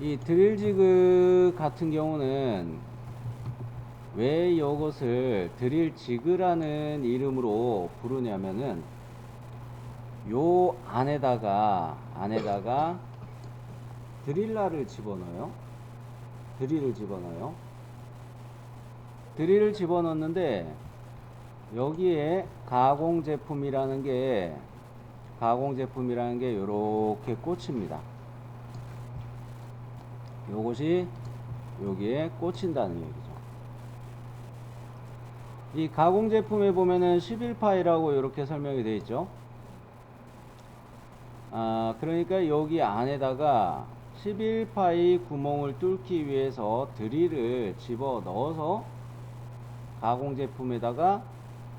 이 드릴 지그 같은 경우는 왜 이것을 드릴 지그라는 이름으로 부르냐면은 요 안에다가 드릴라를 집어넣어요. 드릴을 집어넣어요. 드릴을 집어넣는데 여기에 가공 제품이라는 게 요렇게 꽂힙니다. 요것이 여기에 꽂힌다는 얘기죠. 이 가공 제품에 보면은 11파이라고 이렇게 설명이 되어 있죠. 그러니까 여기 안에다가 11파이 구멍을 뚫기 위해서 드릴을 집어 넣어서 가공 제품에다가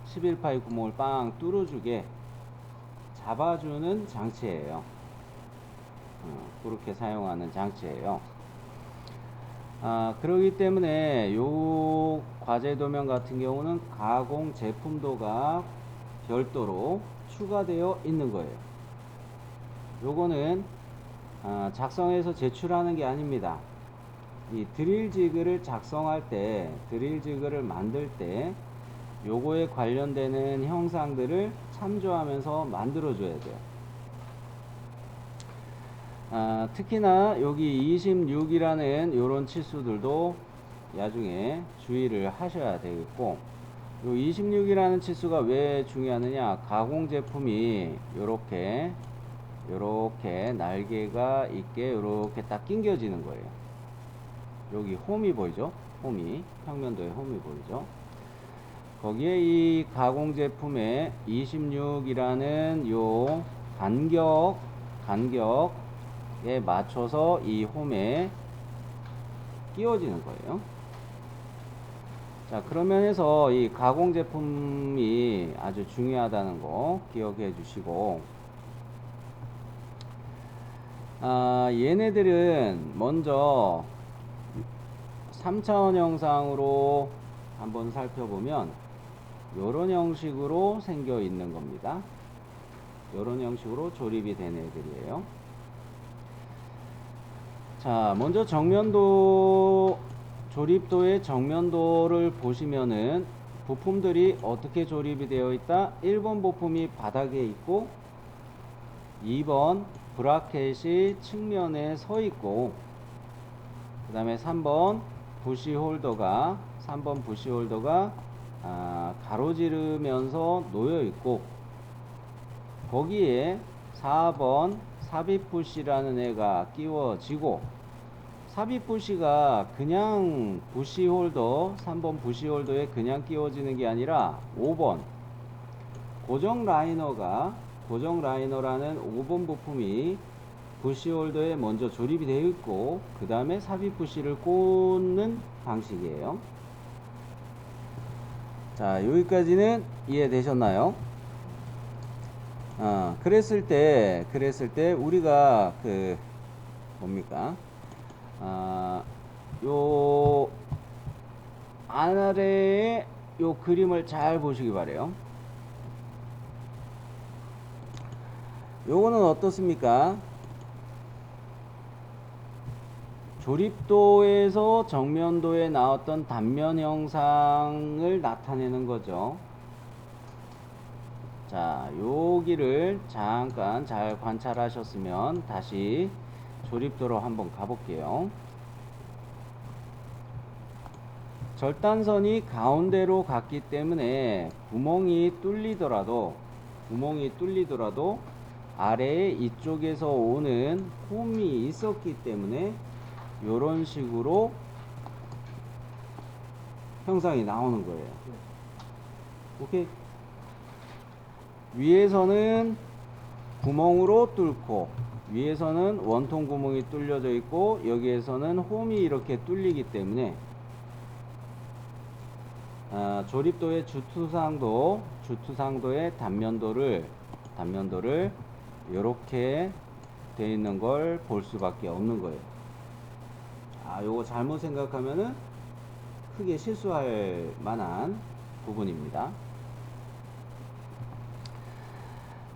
11파이 구멍을 빵 뚫어주게 잡아주는 장치예요. 그렇게 사용하는 장치예요. 그러기 때문에 요 과제 도면 같은 경우는 가공 제품도가 별도로 추가되어 있는 거예요. 요거는 작성해서 제출하는 게 아닙니다. 이 드릴 지그를 작성할 때, 드릴 지그를 만들 때 요거에 관련되는 형상들을 참조하면서 만들어 줘야 돼요. 특히나 여기 26이라는 요런 치수들도 나중에 주의를 하셔야 되겠고, 요 26이라는 치수가 왜 중요하느냐, 가공 제품이 요렇게 날개가 있게 요렇게 딱 낑겨지는 거예요. 여기 홈이 보이죠? 홈이, 평면도에 홈이 보이죠? 거기에 이 가공 제품의 26이라는 요 간격에 맞춰서 이 홈에 끼워지는 거예요. 자, 그러면서 이 가공 제품이 아주 중요하다는 거 기억해 주시고, 얘네들은 먼저 3차원 형상으로 한번 살펴보면 요런 형식으로 생겨 있는 겁니다. 요런 형식으로 조립이 된 애들이에요. 자, 먼저 조립도의 정면도를 보시면은 부품들이 어떻게 조립이 되어 있다? 1번 부품이 바닥에 있고, 2번 브라켓이 측면에 서 있고, 그 다음에 3번 부시 홀더가 가로지르면서 놓여 있고, 거기에 4번 삽입 부시라는 애가 끼워지고, 삽입 부시가 그냥 부시 홀더, 3번 부시 홀더에 그냥 끼워지는 게 아니라 5번 고정 라이너라는 5번 부품이 부시 홀더에 먼저 조립이 되어 있고, 그 다음에 삽입 부시를 꽂는 방식이에요. 자, 여기까지는 이해되셨나요? 그랬을 때 우리가 뭡니까? 요 아래에 요 그림을 잘 보시기 바래요. 요거는 어떻습니까? 조립도에서 정면도에 나왔던 단면 형상을 나타내는 거죠. 자, 여기를 잠깐 잘 관찰하셨으면 다시 조립도로 한번 가볼게요. 절단선이 가운데로 갔기 때문에 구멍이 뚫리더라도 아래에 이쪽에서 오는 홈이 있었기 때문에 요런 식으로 형상이 나오는 거예요. 오케이? 위에서는 구멍으로 뚫고, 위에서는 원통 구멍이 뚫려져 있고, 여기에서는 홈이 이렇게 뚫리기 때문에 조립도의 주투상도의 단면도를 이렇게 되어 있는 걸 볼 수밖에 없는 거예요. 요거 잘못 생각하면은 크게 실수할 만한 부분입니다.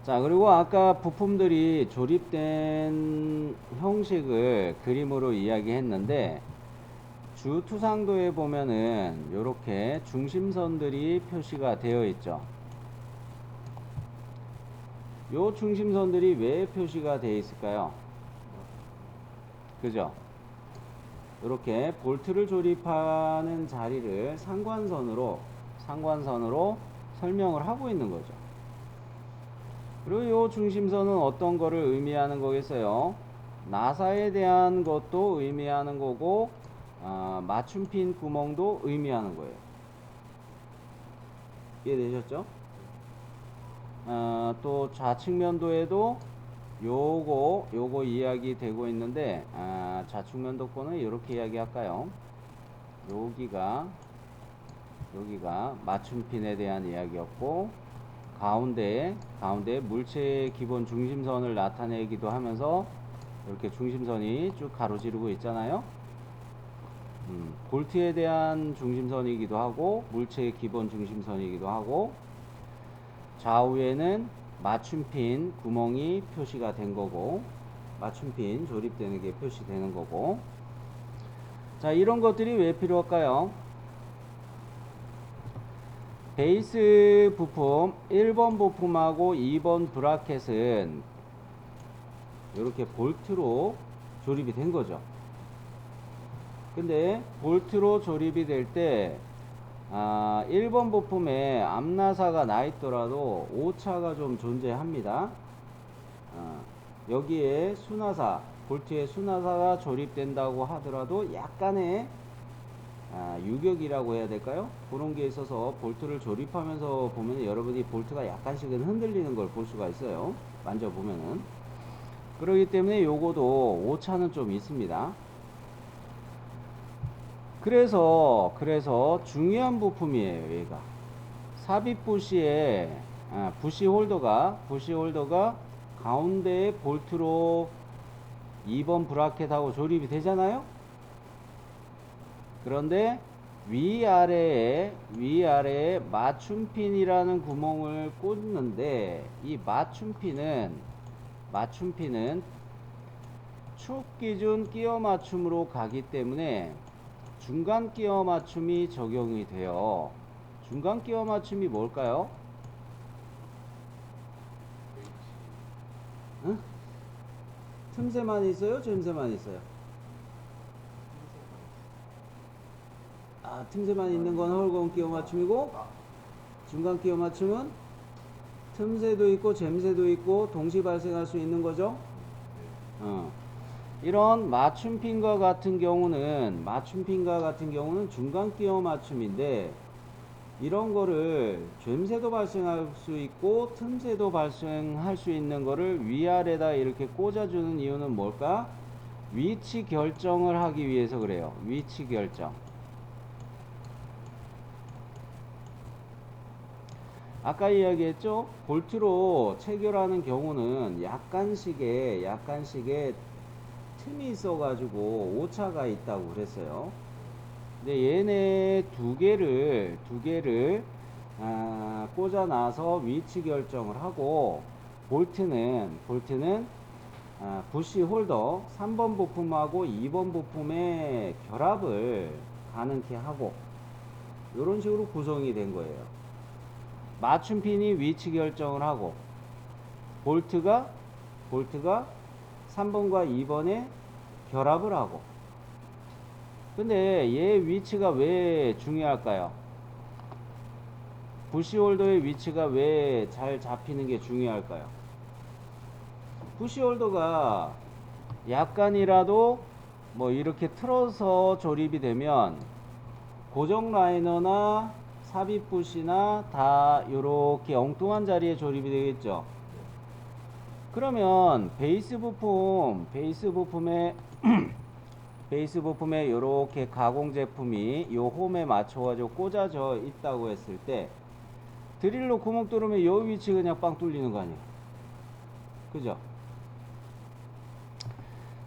자, 그리고 아까 부품들이 조립된 형식을 그림으로 이야기했는데 주투상도에 보면은 이렇게 중심선들이 표시가 되어 있죠. 요 중심선들이 왜 표시가 되어 있을까요? 그죠? 이렇게 볼트를 조립하는 자리를 상관선으로 설명을 하고 있는 거죠. 그리고 이 중심선은 어떤 거를 의미하는 거겠어요? 나사에 대한 것도 의미하는 거고, 맞춤핀 구멍도 의미하는 거예요. 이해되셨죠? 또 좌측면도에도 요거 이야기 되고 있는데, 좌측면도 거는 이렇게 이야기할까요? 여기가 맞춤핀에 대한 이야기였고, 가운데에 물체의 기본 중심선을 나타내기도 하면서 이렇게 중심선이 쭉 가로지르고 있잖아요. 볼트에 대한 중심선이기도 하고 물체의 기본 중심선이기도 하고, 좌우에는 맞춤핀 구멍이 표시가 된 거고, 맞춤핀 조립되는 게 표시되는 거고. 자, 이런 것들이 왜 필요할까요? 베이스 부품 1번 부품하고 2번 브라켓은 이렇게 볼트로 조립이 된 거죠. 근데 볼트로 조립이 될 때 1번 부품에 앞나사가 나 있더라도 오차가 좀 존재합니다. 여기에 수나사, 볼트에 수나사가 조립된다고 하더라도 약간의 유격이라고 해야 될까요? 그런 게 있어서 볼트를 조립하면서 보면 여러분이 볼트가 약간씩은 흔들리는 걸 볼 수가 있어요. 만져보면은. 그렇기 때문에 요거도 오차는 좀 있습니다. 그래서 중요한 부품이에요. 얘가 삽입 부시에 부시 홀더가 가운데에 볼트로 2번 브라켓하고 조립이 되잖아요. 그런데 위아래에 맞춤핀이라는 구멍을 꽂는데, 이 맞춤핀은 축 기준 끼워 맞춤으로 가기 때문에 중간 끼워 맞춤이 적용이 돼요. 중간 끼워 맞춤이 뭘까요? 응? 틈새만 있어요? 잼새만 있어요? 틈새만 있는 건 홀공 끼워 맞춤이고, 중간 끼워 맞춤은 틈새도 있고 잼새도 있고 동시 발생할 수 있는 거죠. 이런 맞춤핀과 같은 경우는 중간 끼워 맞춤인데, 이런 거를 잼새도 발생할 수 있고 틈새도 발생할 수 있는 거를 위아래다 이렇게 꽂아주는 이유는 뭘까? 위치 결정을 하기 위해서 그래요. 위치 결정. 아까 이야기했죠? 볼트로 체결하는 경우는 약간씩의 틈이 있어가지고 오차가 있다고 그랬어요. 근데 얘네 두 개를 꽂아놔서 위치 결정을 하고, 볼트는 부시 홀더 3번 부품하고 2번 부품의 결합을 가능케 하고, 이런 식으로 구성이 된 거예요. 맞춤핀이 위치 결정을 하고, 볼트가 3번과 2번에 결합을 하고. 근데 얘 위치가 왜 중요할까요? 부시홀더의 위치가 왜 잘 잡히는 게 중요할까요? 부시홀더가 약간이라도 뭐 이렇게 틀어서 조립이 되면 고정 라이너나 삽입 부시나 다 이렇게 엉뚱한 자리에 조립이 되겠죠. 그러면 베이스 부품에 이렇게 가공 제품이 요 홈에 맞춰가지고 꽂아져 있다고 했을 때, 드릴로 구멍 뚫으면 요 위치 그냥 빵 뚫리는 거 아니에요. 그죠?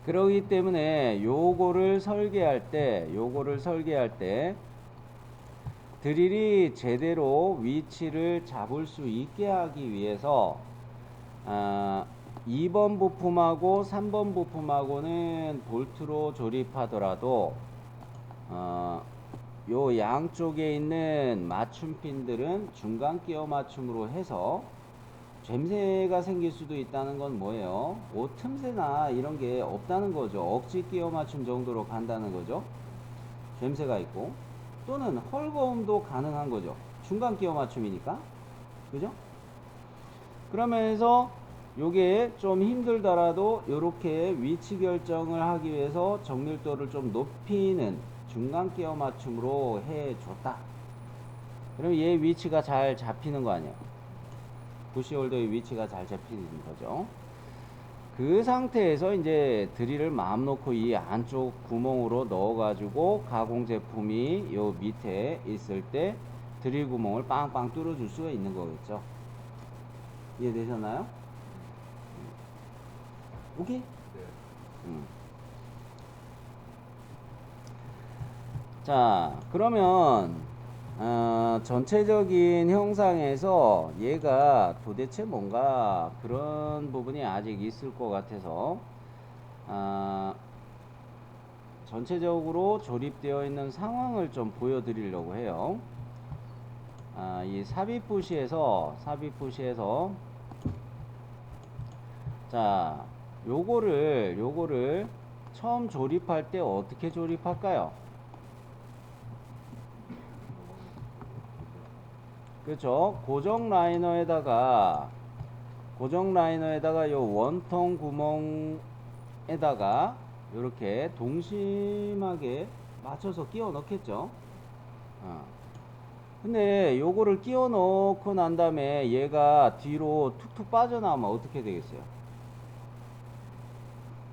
그러기 때문에 요거를 설계할 때 드릴이 제대로 위치를 잡을 수 있게 하기 위해서 아, 2번 부품하고 3번 부품하고는 볼트로 조립하더라도 요 양쪽에 있는 맞춤핀들은 중간 끼워 맞춤으로 해서 젬새가 생길 수도 있다는 건 뭐예요? 옷 틈새나 이런 게 없다는 거죠. 억지 끼워 맞춤 정도로 간다는 거죠. 젬새가 있고 또는 헐거움도 가능한 거죠. 중간 끼워 맞춤이니까. 그죠? 그러면서 요게 좀 힘들더라도 요렇게 위치 결정을 하기 위해서 정밀도를 좀 높이는 중간 끼워 맞춤으로 해줬다. 그러면 얘 위치가 잘 잡히는 거 아니에요. 부시홀더의 위치가 잘 잡히는 거죠. 그 상태에서 이제 드릴을 마음 놓고 이 안쪽 구멍으로 넣어 가지고 가공 제품이 요 밑에 있을 때 드릴 구멍을 빵빵 뚫어 줄 수가 있는 거겠죠. 이해되셨나요? 오케이? 네. 자, 그러면 전체적인 형상에서 얘가 도대체 뭔가 그런 부분이 아직 있을 것 같아서 전체적으로 조립되어 있는 상황을 좀 보여드리려고 해요. 이 삽입부시에서 자, 요거를 처음 조립할 때 어떻게 조립할까요? 그렇죠. 고정 라이너에다가 요 원통 구멍에다가 이렇게 동심하게 맞춰서 끼워 넣겠죠. 근데 요거를 끼워 넣고 난 다음에 얘가 뒤로 툭툭 빠져나오면 어떻게 되겠어요?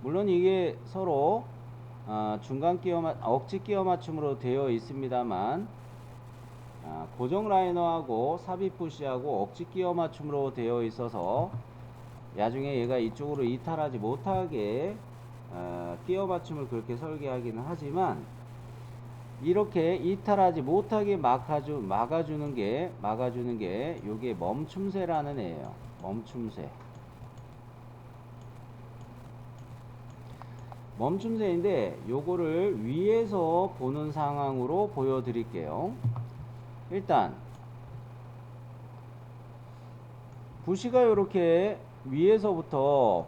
물론 이게 서로 중간 억지 끼워 맞춤으로 되어 있습니다만 고정 라이너하고 삽입 부시하고 억지 끼워 맞춤으로 되어 있어서 나중에 얘가 이쪽으로 이탈하지 못하게 끼워 맞춤을 그렇게 설계하기는 하지만 이렇게 이탈하지 못하게 막아주는 게 요게 멈춤새라는 애예요. 멈춤새인데 요거를 위에서 보는 상황으로 보여드릴게요. 일단 부시가 이렇게 위에서부터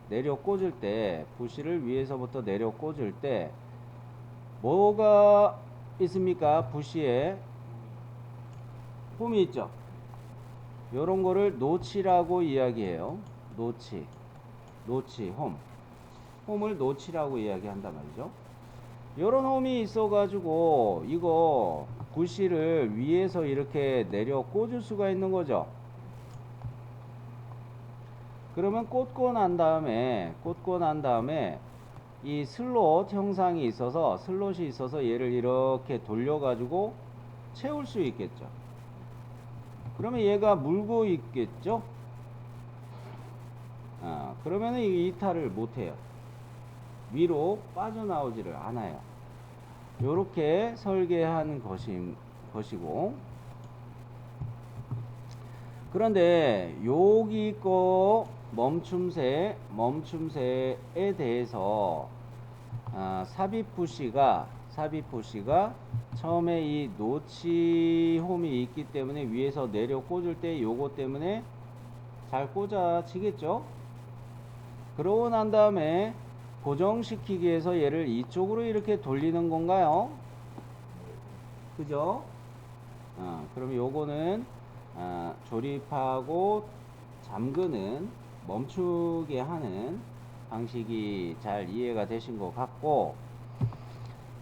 내려 꽂을 때 부시를 위에서부터 내려 꽂을 때 뭐가 있습니까? 부시에 홈이 있죠. 요런 거를 노치라고 이야기해요. 노치, 홈을 노치라고 이야기한단 말이죠. 요런 홈이 있어 가지고 이거 부시를 위에서 이렇게 내려 꽂을 수가 있는 거죠. 그러면 꽂고 난 다음에 이 슬롯 형상이 있어서 슬롯이 있어서 얘를 이렇게 돌려 가지고 채울 수 있겠죠. 그러면 얘가 물고 있겠죠. 그러면은 이 이탈을 못해요. 위로 빠져나오지를 않아요. 요렇게 설계하는 것이고, 그런데 여기 거 멈춤새에 대해서 삽입 부시가 처음에 이 노치 홈이 있기 때문에 위에서 내려 꽂을 때 요거 때문에 잘 꽂아지겠죠. 그러고 난 다음에 고정시키기 위해서 얘를 이쪽으로 이렇게 돌리는 건가요? 그죠? 그럼 요거는 조립하고 잠그는 멈추게 하는 방식이 잘 이해가 되신 것 같고,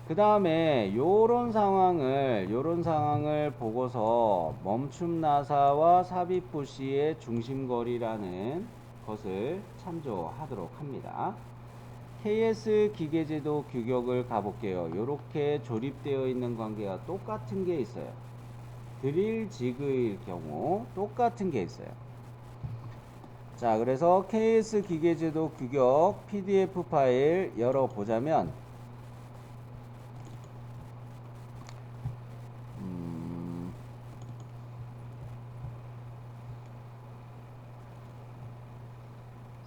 그 다음에 요런 상황을 보고서 멈춤 나사와 삽입 부시의 중심거리라는 것을 참조하도록 합니다. KS 기계제도 규격을 가볼게요. 요렇게 조립되어 있는 관계가 똑같은 게 있어요. 드릴 지그일 경우 똑같은 게 있어요. 자, 그래서 KS 기계제도 규격 PDF 파일 열어보자면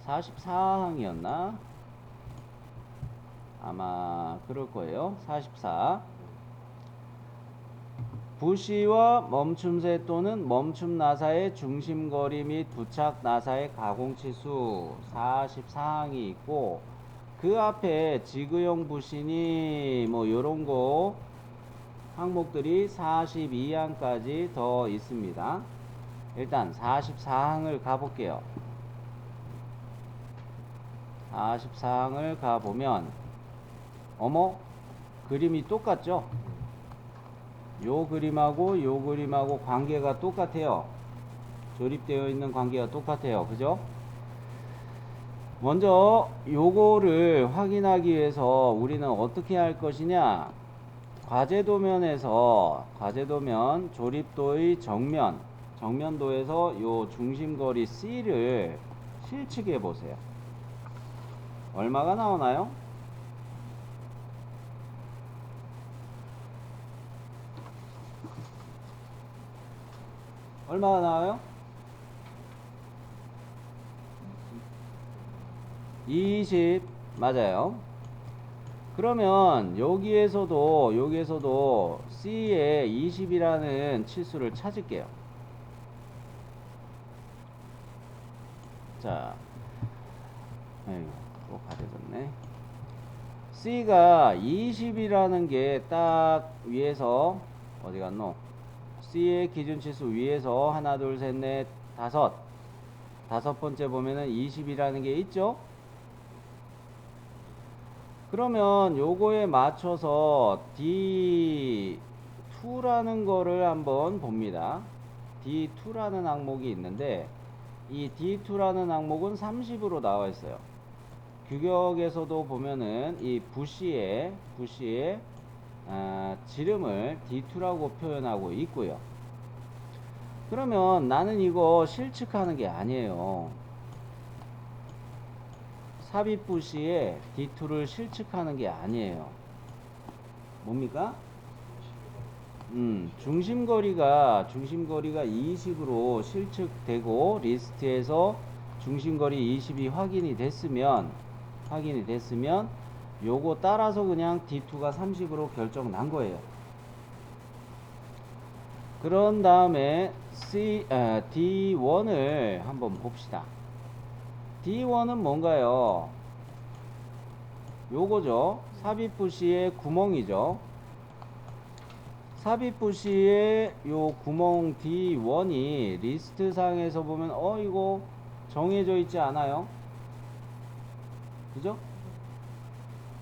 44항이었나? 아마 그럴 거예요. 44. 부시와 멈춤새 또는 멈춤 나사의 중심거리 및 부착 나사의 가공치수 44항이 있고, 그 앞에 지그용 부신이 뭐 요런 거 항목들이 42항까지 더 있습니다. 일단 44항을 가볼게요. 44항을 가보면 어머, 그림이 똑같죠? 요 그림하고 요 그림하고 관계가 똑같아요. 조립되어 있는 관계가 똑같아요. 그죠? 먼저 요거를 확인하기 위해서 우리는 어떻게 할 것이냐, 과제도면 조립도의 정면도에서 요 중심거리 C를 실측해 보세요. 얼마가 나오나요? 얼마가 나와요? 20. 맞아요. 그러면 여기에서도 C에 20이라는 치수를 찾을게요. 자, 아이고, 또 가려졌네. C가 20이라는 게 딱 위에서, 어디 갔노? C의 기준치수 위에서 하나, 둘, 셋, 넷, 다섯 번째 보면은 20이라는 게 있죠? 그러면 요거에 맞춰서 D2라는 거를 한번 봅니다. D2라는 항목이 있는데, 이 D2라는 항목은 30으로 나와 있어요. 규격에서도 보면은 이 부시의 지름을 D2라고 표현하고 있고요. 그러면 나는 이거 실측하는 게 아니에요. 삽입 부시에 D2를 실측하는 게 아니에요. 뭡니까? 중심거리가 20으로 실측되고 리스트에서 중심거리 20이 확인이 됐으면 요거 따라서 그냥 D2가 30으로 결정 난 거예요. 그런 다음에 D1을 한번 봅시다. D1은 뭔가요? 요거죠. 삽입 부시의 구멍이죠. 삽입 부시의 요 구멍 D1이 리스트 상에서 보면 이거 정해져 있지 않아요? 그죠?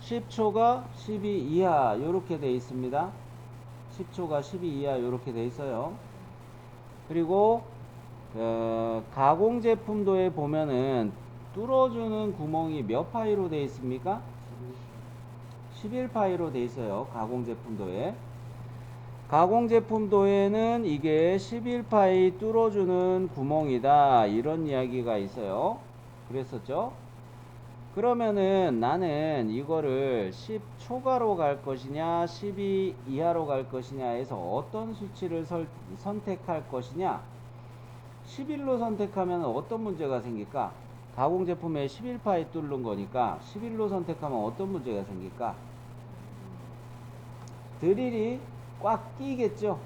10초가 12 이하 요렇게 돼 있습니다. 10초가 12 이하 요렇게 돼 있어요. 그리고 가공 제품도에 보면은 뚫어주는 구멍이 몇 파이로 돼 있습니까? 11파이로 돼 있어요. 가공 제품도에. 가공 제품도에는 이게 11파이 뚫어주는 구멍이다, 이런 이야기가 있어요. 그랬었죠? 그러면은 나는 이거를 10초가로 갈 것이냐 12 이하로 갈 것이냐 해서 어떤 수치를 선택할 것이냐. 11로 선택하면 어떤 문제가 생길까? 가공 제품에 11파이 뚫는 거니까 11로 선택하면 어떤 문제가 생길까? 드릴이 꽉 끼겠죠.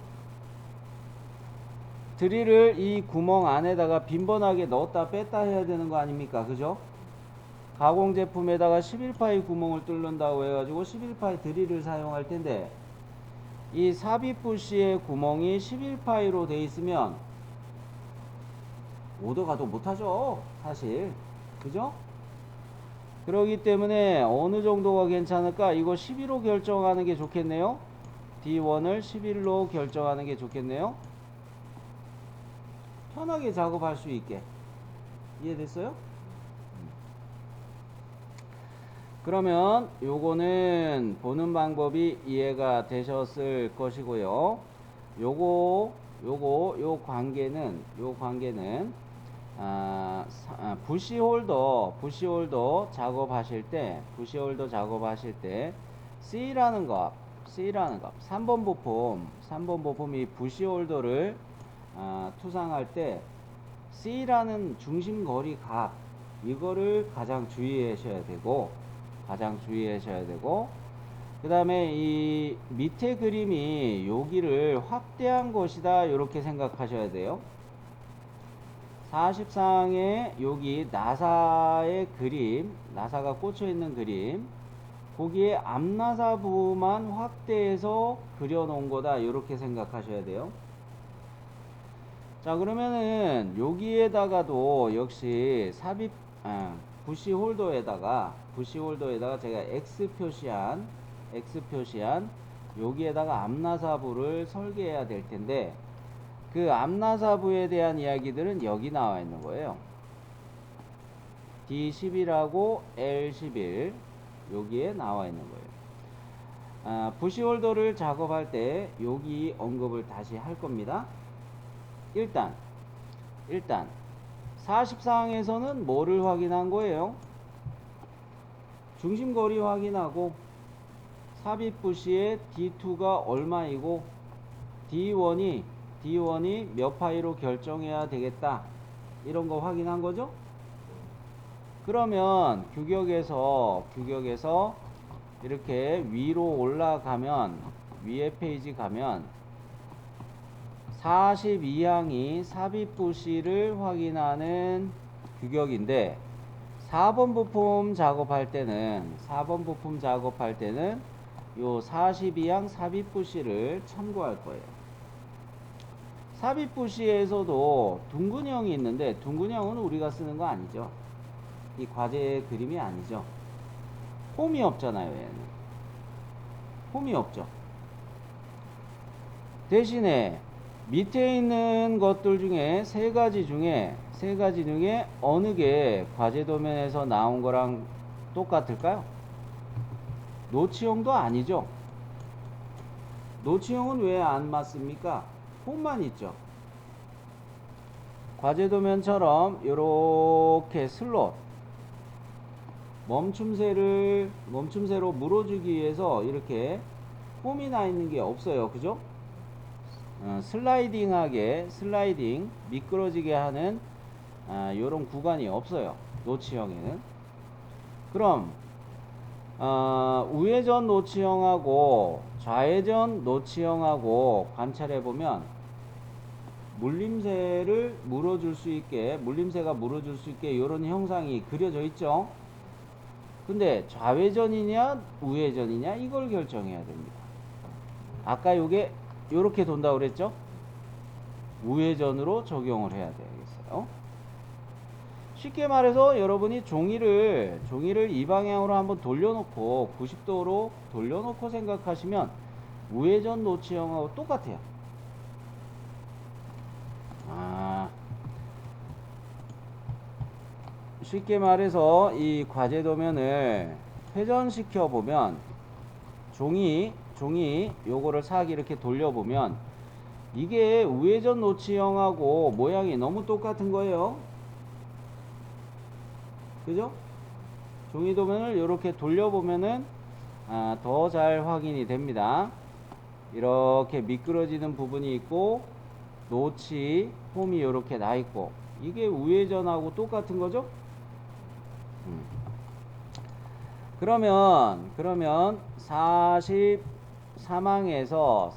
드릴을 이 구멍 안에다가 빈번하게 넣었다 뺐다 해야 되는 거 아닙니까? 그죠? 가공 제품에다가 11파이 구멍을 뚫는다고 해가지고 11파이 드릴을 사용할 텐데, 이 삽입 부시의 구멍이 11파이로 돼 있으면 오더가도 못하죠, 사실. 그죠? 그러기 때문에 어느 정도가 괜찮을까? 이거 11로 결정하는 게 좋겠네요. D1을 11로 결정하는 게 좋겠네요. 편하게 작업할 수 있게. 이해됐어요? 그러면 요거는 보는 방법이 이해가 되셨을 것이고요. 요 관계는 부시홀더 작업하실 때 C라는 값 3번 부품이 부시홀더를 투상할 때 C라는 중심거리 값 이거를 가장 주의하셔야 되고, 그 다음에 이 밑에 그림이 여기를 확대한 것이다, 이렇게 생각하셔야 돼요. 44항에 여기 나사의 그림, 나사가 꽂혀 있는 그림, 거기에 앞나사 부만 확대해서 그려 놓은 거다, 이렇게 생각하셔야 돼요. 자, 그러면은 여기에다가도 역시 부시 홀더에다가 제가 X 표시한 여기에다가 앞나사부를 설계해야 될 텐데, 그 앞나사부에 대한 이야기들은 여기 나와 있는 거예요. D11하고 L11 여기에 나와 있는 거예요. 부시 홀더를 작업할 때 여기 언급을 다시 할 겁니다. 일단 44항에서는 뭐를 확인한 거예요? 중심거리 확인하고 삽입 부시의 D2가 얼마이고 D1이 몇 파이로 결정해야 되겠다, 이런 거 확인한 거죠? 그러면 규격에서 이렇게 위로 올라가면, 위에 페이지 가면 42항이 삽입 부시를 확인하는 규격인데, 4번 부품 작업할 때는 요 42항 삽입 부시를 참고할 거예요. 삽입 부시에서도 둥근형이 있는데, 둥근형은 우리가 쓰는 거 아니죠. 이 과제의 그림이 아니죠. 홈이 없잖아요, 얘는. 홈이 없죠. 대신에 밑에 있는 것들 중에 세 가지 중에 어느 게 과제 도면에서 나온 거랑 똑같을까요? 노치형도 아니죠. 노치형은 왜 안 맞습니까? 홈만 있죠. 과제 도면처럼 이렇게 슬롯 멈춤새로 물어주기 위해서 이렇게 홈이 나 있는 게 없어요. 그죠? 슬라이딩 미끄러지게 하는 요런 구간이 없어요, 노치형에는. 그럼 우회전 노치형하고 좌회전 노치형하고 관찰해 보면 물림새가 물어줄 수 있게 요런 형상이 그려져 있죠. 근데 좌회전이냐 우회전이냐 이걸 결정해야 됩니다. 아까 요게 요렇게 돈다고 그랬죠? 우회전으로 적용을 해야 되겠어요. 쉽게 말해서 여러분이 종이를 이 방향으로 한번 돌려놓고 90도로 돌려놓고 생각하시면 우회전 노치형하고 똑같아요. 쉽게 말해서 이 과제 도면을 회전시켜 보면 종이 요거를 싹 이렇게 돌려보면 이게 우회전 노치형하고 모양이 너무 똑같은 거예요. 그죠? 종이 도면을 이렇게 돌려보면은 더 잘 확인이 됩니다. 이렇게 미끄러지는 부분이 있고 노치 홈이 이렇게 나 있고 이게 우회전하고 똑같은 거죠? 그러면 43항에서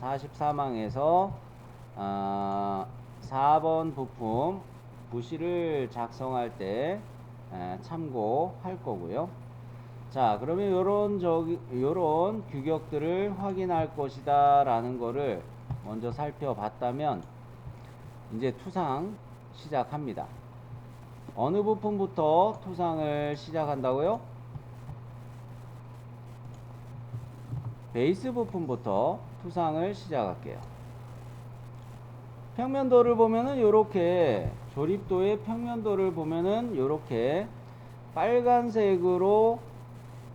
4번 부품 부시를 작성할 때 참고할 거고요. 자, 그러면 요런 규격들을 확인할 것이다 라는 거를 먼저 살펴봤다면 이제 투상 시작합니다. 어느 부품부터 투상을 시작한다고요? 베이스 부품부터 투상을 시작할게요. 평면도를 보면은 요렇게 조립도의 평면도를 보면은 요렇게 빨간색으로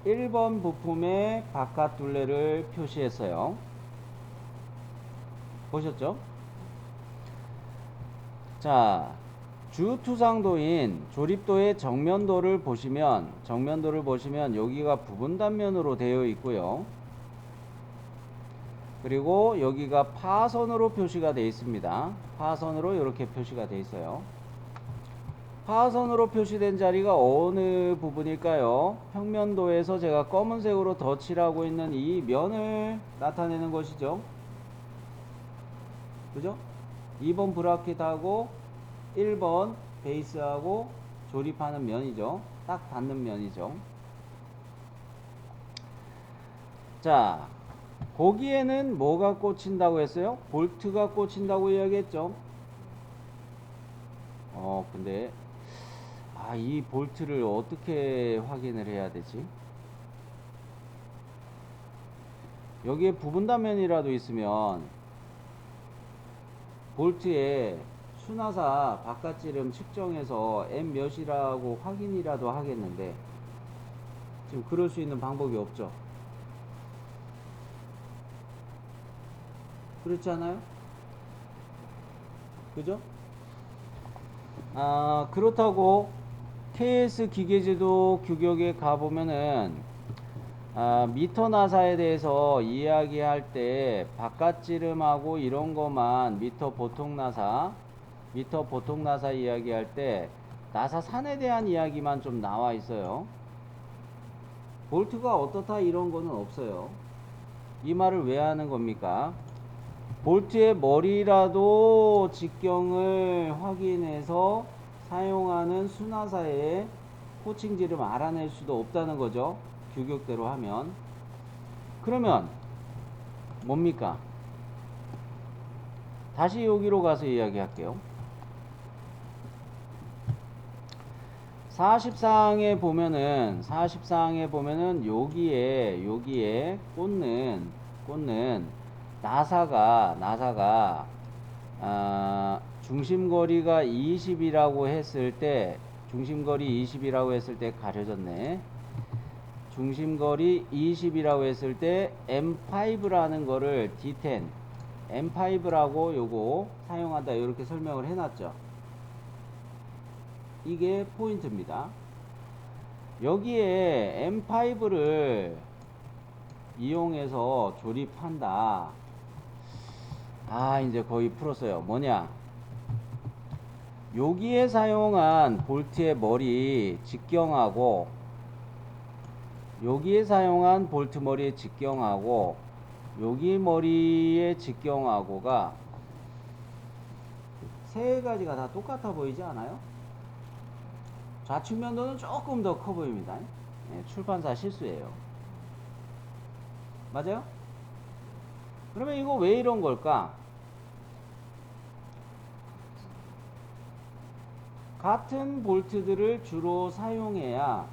1번 부품의 바깥 둘레를 표시했어요. 보셨죠? 자, 주투상도인 조립도의 정면도를 보시면 여기가 부분 단면으로 되어 있고요. 그리고 여기가 파선으로 표시가 되어 있습니다. 파선으로 이렇게 표시가 되어 있어요. 파선으로 표시된 자리가 어느 부분일까요? 평면도에서 제가 검은색으로 덧칠하고 있는 이 면을 나타내는 것이죠. 그죠? 2번 브라켓하고 1번 베이스하고 조립하는 면이죠. 딱 닿는 면이죠. 자, 거기에는 뭐가 꽂힌다고 했어요? 볼트가 꽂힌다고 이야기했죠. 근데 이 볼트를 어떻게 확인을 해야 되지? 여기에 부분단면이라도 있으면 볼트에 수나사 바깥지름 측정해서 M 몇이라고 확인이라도 하겠는데 지금 그럴 수 있는 방법이 없죠. 그렇지 않아요? 그죠? 그렇다고 KS 기계제도 규격에 가보면은 미터 나사에 대해서 이야기할 때 바깥지름하고 이런 거만 미터 보통 나사 이야기할 때 나사산에 대한 이야기만 좀 나와 있어요. 볼트가 어떻다 이런 거는 없어요. 이 말을 왜 하는 겁니까? 볼트의 머리라도 직경을 확인해서 사용하는 수나사의 호칭지름 알아낼 수도 없다는 거죠. 규격대로 하면. 그러면 뭡니까? 다시 여기로 가서 이야기할게요. 44항에 보면은 여기에 꽂는 나사가 중심거리가 20이라고 했을 때 가려졌네. 중심거리 20이라고 했을 때 M5라는 거를 D10 M5라고 요거 사용한다 이렇게 설명을 해놨죠. 이게 포인트입니다. 여기에 M5를 이용해서 조립한다. 이제 거의 풀었어요. 뭐냐? 여기에 사용한 볼트의 머리 직경하고 여기에 사용한 볼트 머리의 직경하고 여기 머리의 직경하고가 세 가지가 다 똑같아 보이지 않아요? 좌측면도는 조금 더 커 보입니다. 네, 출판사 실수예요. 맞아요? 그러면 이거 왜 이런 걸까? 같은 볼트들을 주로 사용해야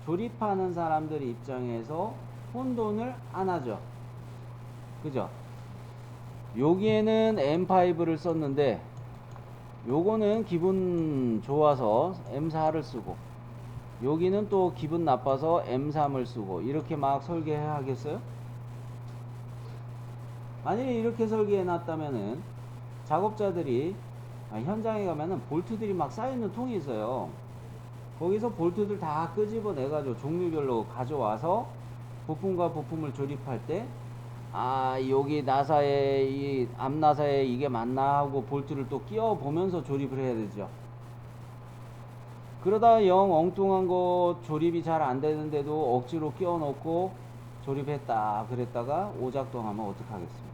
조립하는 사람들 입장에서 혼돈을 안 하죠. 그죠? 여기에는 M5를 썼는데 요거는 기분 좋아서 M4를 쓰고 여기는 또 기분 나빠서 M3을 쓰고 이렇게 막 설계해 하겠어요? 만약에 이렇게 설계해 놨다면은 작업자들이 현장에 가면은 볼트들이 막 쌓여있는 통이 있어요. 거기서 볼트들 다 끄집어 내가지고 종류별로 가져와서 부품과 부품을 조립할 때 여기 나사에 이 앞나사에 이게 맞나 하고 볼트를 또 끼워 보면서 조립을 해야 되죠. 그러다 영 엉뚱한 거 조립이 잘 안 되는데도 억지로 끼워 넣고 조립했다 그랬다가 오작동하면 어떡하겠습니까?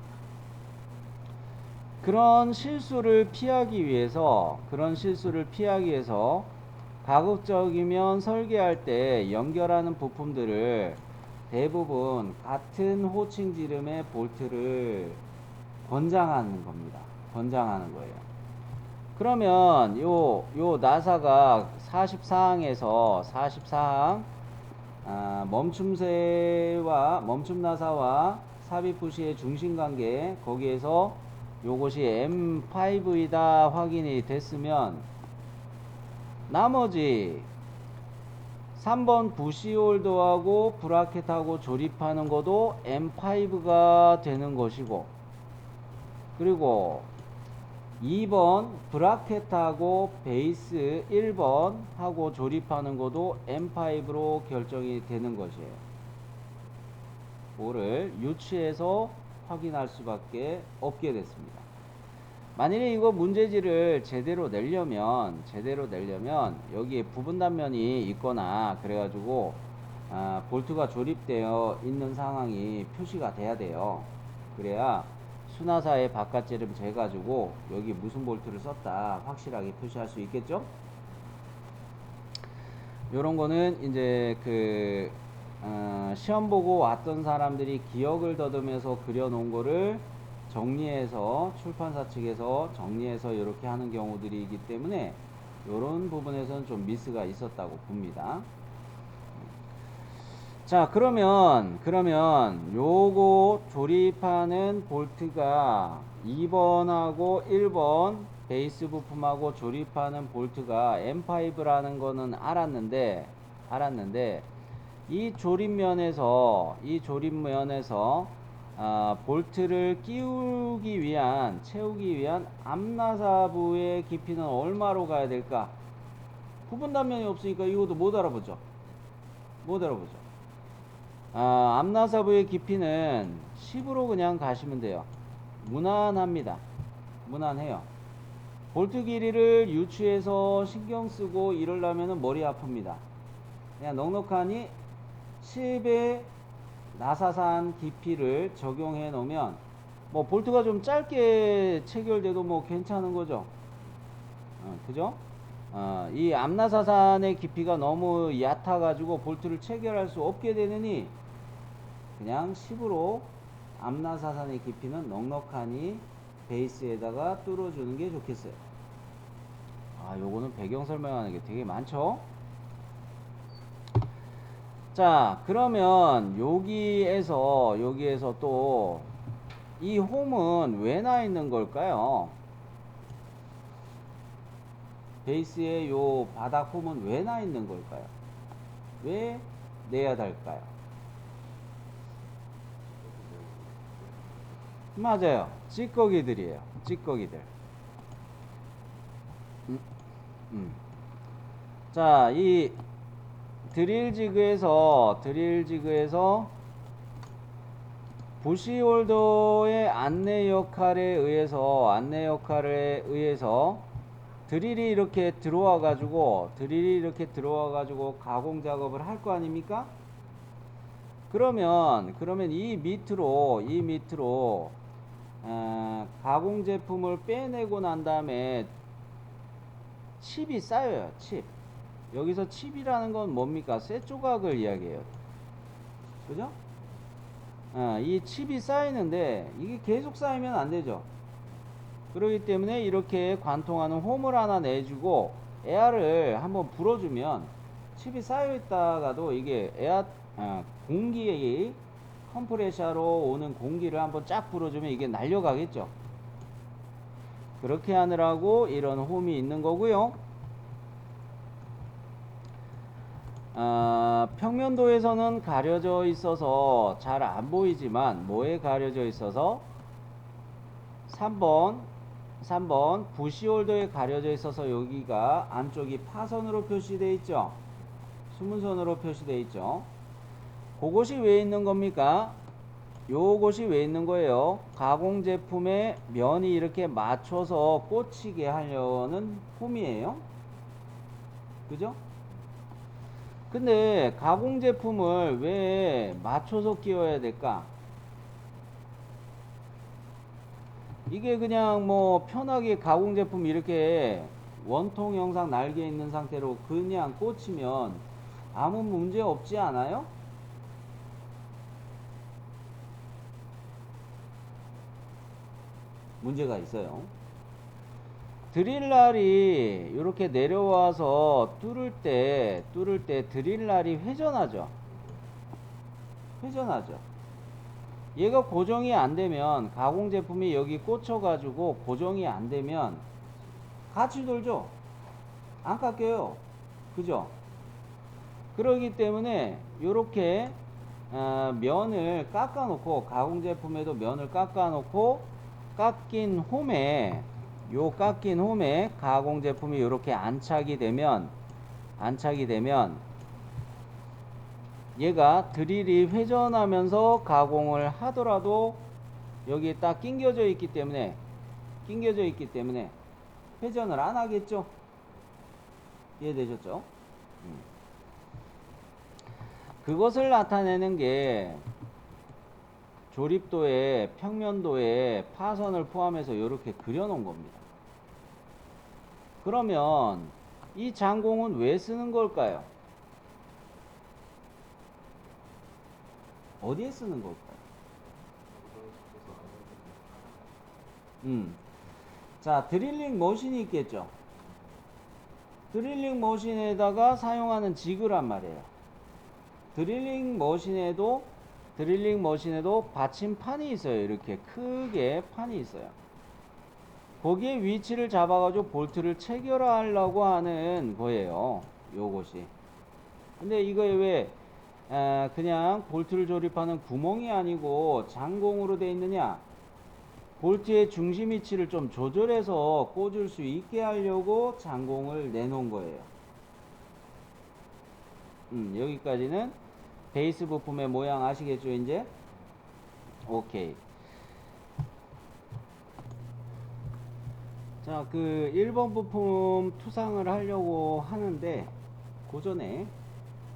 그런 실수를 피하기 위해서 가급적이면 설계할 때 연결하는 부품들을 대부분 같은 호칭 지름의 볼트를 권장하는 겁니다. 권장하는 거예요. 그러면 요 나사가 44항 멈춤 나사와 삽입 부시의 중심 관계 거기에서 요것이 M5이다 확인이 됐으면 나머지 3번 부시홀더하고 브라켓하고 조립하는 것도 M5가 되는 것이고 그리고 2번 브라켓하고 베이스 1번 하고 조립하는 것도 M5로 결정이 되는 것이에요. 그거를 유추해서 확인할 수밖에 없게 됐습니다. 만일에 이거 문제지를 제대로 내려면 여기에 부분 단면이 있거나 그래가지고 볼트가 조립되어 있는 상황이 표시가 돼야 돼요. 그래야 순하사의 바깥재름 재가지고 여기 무슨 볼트를 썼다 확실하게 표시할 수 있겠죠. 요런 거는 이제 시험 보고 왔던 사람들이 기억을 더듬여서 그려놓은 거를 정리해서 출판사 측에서 정리해서 이렇게 하는 경우들이기 때문에 요런 부분에서는 좀 미스가 있었다고 봅니다. 자, 그러면 요거 조립하는 볼트가 2번하고 1번 베이스 부품하고 조립하는 볼트가 M5라는 거는 알았는데 이 조립면에서 볼트를 끼우기 위한 채우기 위한 암나사부의 깊이는 얼마로 가야 될까? 부분 단면이 없으니까 이것도 못 알아보죠. 암나사부의 깊이는 10으로 그냥 가시면 돼요. 무난합니다. 무난해요. 볼트 길이를 유추해서 신경 쓰고 이러려면 머리 아픕니다. 그냥 넉넉하니 10의 나사산 깊이를 적용해 놓으면 뭐 볼트가 좀 짧게 체결돼도 뭐 괜찮은 거죠. 그죠? 이 암나사산의 깊이가 너무 얕아 가지고 볼트를 체결할 수 없게 되느니 그냥 10으로 암나사산의 깊이는 넉넉하니 베이스에다가 뚫어주는 게 좋겠어요. 요거는 배경 설명하는 게 되게 많죠. 자, 그러면 여기에서 또 이 홈은 왜 나 있는 걸까요? 베이스의 요 바닥 홈은 왜 나 있는 걸까요? 왜 내야 될까요? 맞아요. 찌꺼기들이에요. 찌꺼기들. 자, 이 드릴지그에서 부시홀더의 안내 역할에 의해서 드릴이 이렇게 들어와 가지고 가공 작업을 할 거 아닙니까? 그러면 이 밑으로 가공 제품을 빼내고 난 다음에 칩이 쌓여요. 칩. 여기서 칩이라는 건 뭡니까? 쇠 조각을 이야기해요. 그죠? 이 칩이 쌓이는데 이게 계속 쌓이면 안 되죠. 그렇기 때문에 이렇게 관통하는 홈을 하나 내주고 에어를 한번 불어주면 칩이 쌓여 있다가도 이게 공기의 컴프레셔로 오는 공기를 한번 쫙 불어주면 이게 날려가겠죠. 그렇게 하느라고 이런 홈이 있는 거고요. 평면도에서는 가려져 있어서 잘 안 보이지만 뭐에 가려져 있어서 3번 부시홀더에 가려져 있어서 여기가 안쪽이 파선으로 표시되어 있죠. 수문선으로 표시되어 있죠. 그것이 왜 있는 겁니까? 요것이 왜 있는 거예요? 가공 제품의 면이 이렇게 맞춰서 꽂히게 하려는 폼이에요. 그죠? 근데 가공 제품을 왜 맞춰서 끼워야 될까? 이게 그냥 뭐 편하게 가공 제품 이렇게 원통 형상 날개 있는 상태로 그냥 꽂히면 아무 문제 없지 않아요? 문제가 있어요. 드릴날이 이렇게 내려와서 뚫을 때 드릴날이 회전하죠. 얘가 고정이 안 되면 가공 제품이 여기 꽂혀 가지고 고정이 안 되면 같이 돌죠. 안 깎여요. 그죠? 그러기 때문에 이렇게 면을 깎아 놓고 가공 제품에도 면을 깎아 놓고 깎인 홈에 가공 제품이 이렇게 안착이 되면 얘가 드릴이 회전하면서 가공을 하더라도 여기에 딱 낑겨져 있기 때문에 낑겨져 있기 때문에 회전을 안 하겠죠. 이해되셨죠? 그것을 나타내는 게 조립도에 평면도에 파선을 포함해서 이렇게 그려놓은 겁니다. 그러면 이 장공은 왜 쓰는 걸까요? 어디에 쓰는 걸까요? 자, 드릴링 머신이 있겠죠. 드릴링 머신에다가 사용하는 지그란 말이에요. 드릴링 머신에도 받침판이 있어요. 이렇게 크게 판이 있어요. 거기에 위치를 잡아가지고 볼트를 체결하려고 하는 거예요. 요것이. 근데 이거에 왜 그냥 볼트를 조립하는 구멍이 아니고 장공으로 되어 있느냐? 볼트의 중심 위치를 좀 조절해서 꽂을 수 있게 하려고 장공을 내놓은 거예요. 여기까지는 베이스 부품의 모양 아시겠죠, 이제? 오케이. 자, 그 1번 부품 투상을 하려고 하는데, 그 전에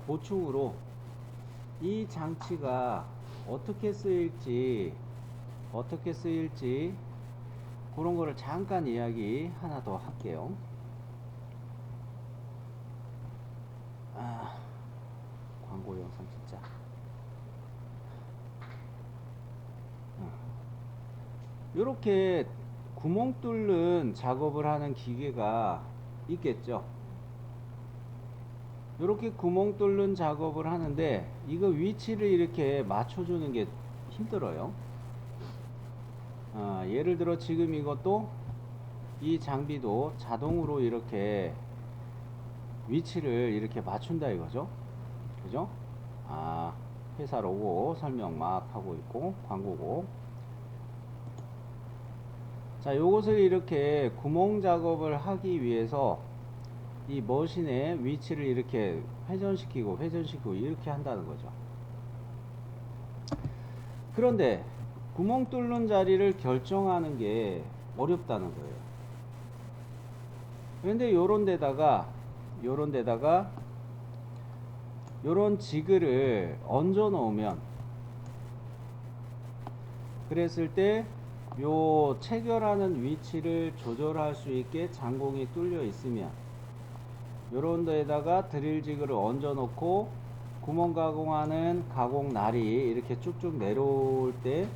보충으로 이 장치가 어떻게 쓰일지 그런 거를 잠깐 이야기 하나 더 할게요. 광고 영상 진짜. 요렇게 구멍 뚫는 작업을 하는 기계가 있겠죠. 요렇게 구멍 뚫는 작업을 하는데 이거 위치를 이렇게 맞춰주는 게 힘들어요. 예를 들어 지금 이것도 이 장비도 자동으로 이렇게 위치를 이렇게 맞춘다 이거죠. 그죠? 회사 로고 설명 막 하고 있고 광고고. 자, 요것을 이렇게 구멍 작업을 하기 위해서 이 머신의 위치를 이렇게 회전시키고 이렇게 한다는 거죠. 그런데 구멍 뚫는 자리를 결정하는 게 어렵다는 거예요. 그런데 요런 데다가 요런 지그를 얹어 놓으면, 그랬을 때 요 체결하는 위치를 조절할 수 있게 장공이 뚫려 있으면 요런 데에다가 드릴 지그를 얹어 놓고 구멍 가공하는 가공 날이 이렇게 쭉쭉 내려올 때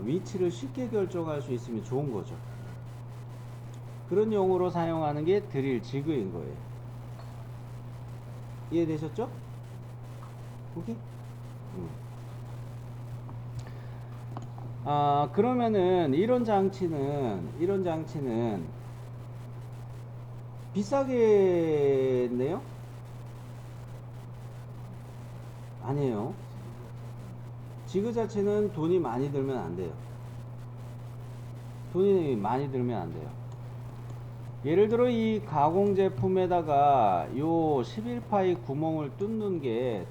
위치를 쉽게 결정할 수 있으면 좋은 거죠. 그런 용으로 사용하는 게 드릴 지그인 거예요. 이해되셨죠? 오케이? 그러면은 이런 장치는 비싸겠네요? 아니에요. 지그 자체는 돈이 많이 들면 안 돼요. 돈이 많이 들면 안 돼요. 예를 들어 이 가공 제품에다가 요 11파이 구멍을 뚫는 게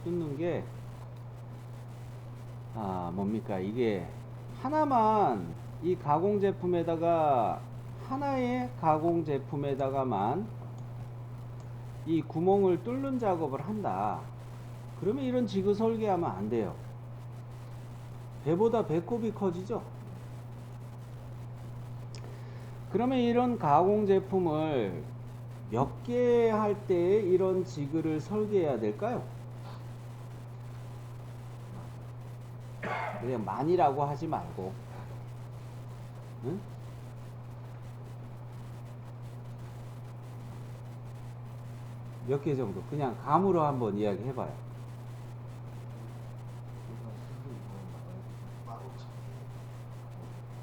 뭡니까? 이게 하나만 이 가공 제품에다가 하나의 가공 제품에다가만 이 구멍을 뚫는 작업을 한다. 그러면 이런 지그 설계하면 안 돼요. 배보다 배꼽이 커지죠? 그러면 이런 가공 제품을 몇 개 할 때 이런 지그를 설계해야 될까요? 그냥 많이라고 하지 말고, 응? 몇 개 정도 그냥 감으로 한번 이야기 해봐요.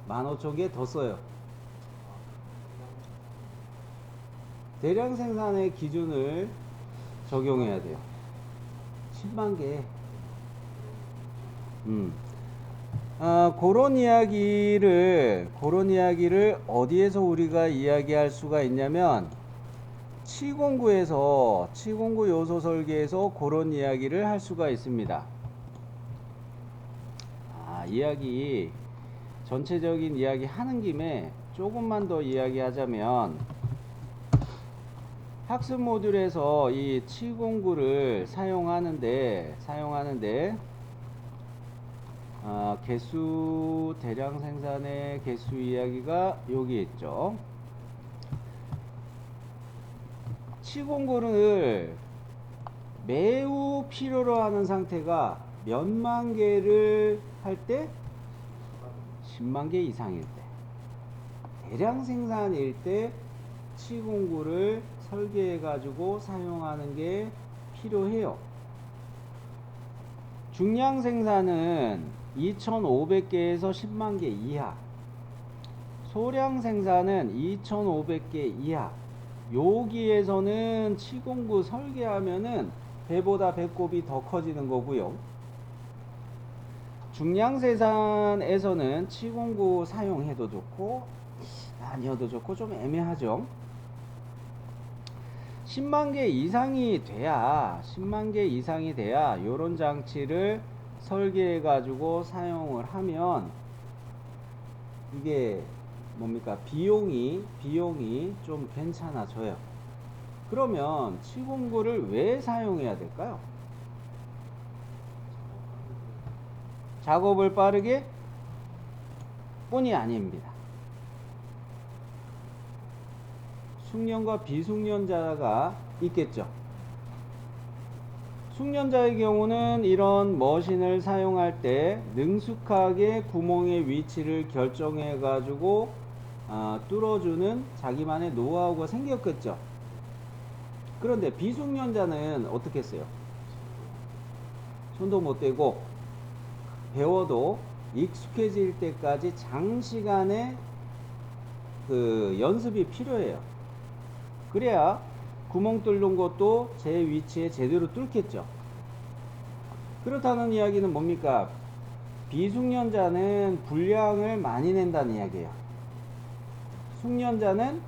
15,000개 더 써요. 대량 생산의 기준을 적용해야 돼요. 10만 개. 그런 이야기를 어디에서 우리가 이야기할 수가 있냐면 치공구 요소 설계에서 그런 이야기를 할 수가 있습니다. 이야기 전체적인 이야기 하는 김에 조금만 더 이야기하자면 학습 모듈에서 이 치공구를 사용하는데 개수 대량 생산의 개수 이야기가 여기 있죠. 치공구를 매우 필요로 하는 상태가 몇만 개를 할 때 10만 개 이상일 때, 대량 생산일 때 치공구를 설계해 가지고 사용하는 게 필요해요. 중량 생산은 2500개에서 10만 개 이하, 소량 생산은 2500개 이하, 여기에서는 치공구 설계하면은 배보다 배꼽이 더 커지는 거고요. 중량 생산에서는 치공구 사용해도 좋고 아니어도 좋고 좀 애매하죠. 10만 개 이상이 돼야 요런 장치를 설계해 가지고 사용을 하면 이게 뭡니까? 비용이 좀 괜찮아져요. 그러면 치공구를 왜 사용해야 될까요? 작업을 빠르게 뿐이 아닙니다. 숙련과 비숙련자가 있겠죠. 숙련자의 경우는 이런 머신을 사용할 때 능숙하게 구멍의 위치를 결정해 가지고 뚫어주는 자기만의 노하우가 생겼겠죠. 그런데 비숙련자는 어떻게 했어요? 손도 못 대고 배워도 익숙해질 때까지 장시간의 그 연습이 필요해요. 그래야 구멍 뚫는 것도 제 위치에 제대로 뚫겠죠. 그렇다는 이야기는 뭡니까? 비숙련자는 분량을 많이 낸다는 이야기예요. 숙련자는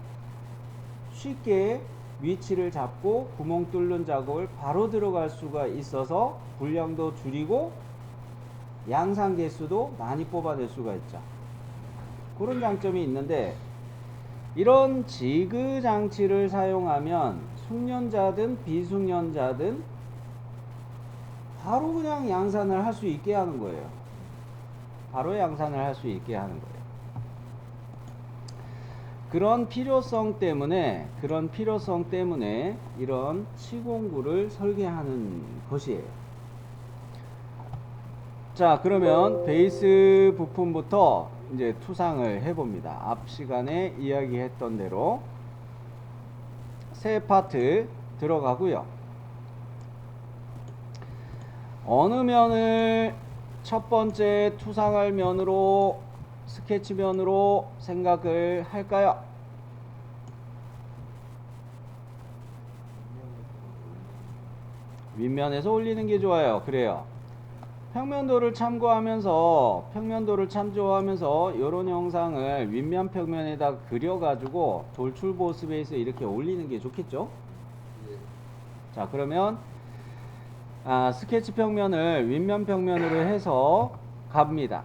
쉽게 위치를 잡고 구멍 뚫는 작업을 바로 들어갈 수가 있어서 분량도 줄이고 양산 개수도 많이 뽑아낼 수가 있죠. 그런 장점이 있는데, 이런 지그 장치를 사용하면 숙련자든 비숙련자든 바로 그냥 양산을 할 수 있게 하는 거예요. 바로 양산을 할 수 있게 하는 거예요. 그런 필요성 때문에 이런 치공구를 설계하는 것이에요. 자, 그러면 베이스 부품부터 이제 투상을 해봅니다. 앞 시간에 이야기했던 대로 세 파트 들어가고요. 어느 면을 첫 번째 투상할 면으로, 스케치면으로 생각을 할까요? 윗면에서 올리는 게 좋아요. 그래요. 평면도를 참조하면서 이런 영상을 윗면 평면에다 그려가지고 돌출 보습에서 이렇게 올리는 게 좋겠죠? 자, 그러면 스케치 평면을 윗면 평면으로 해서 갑니다.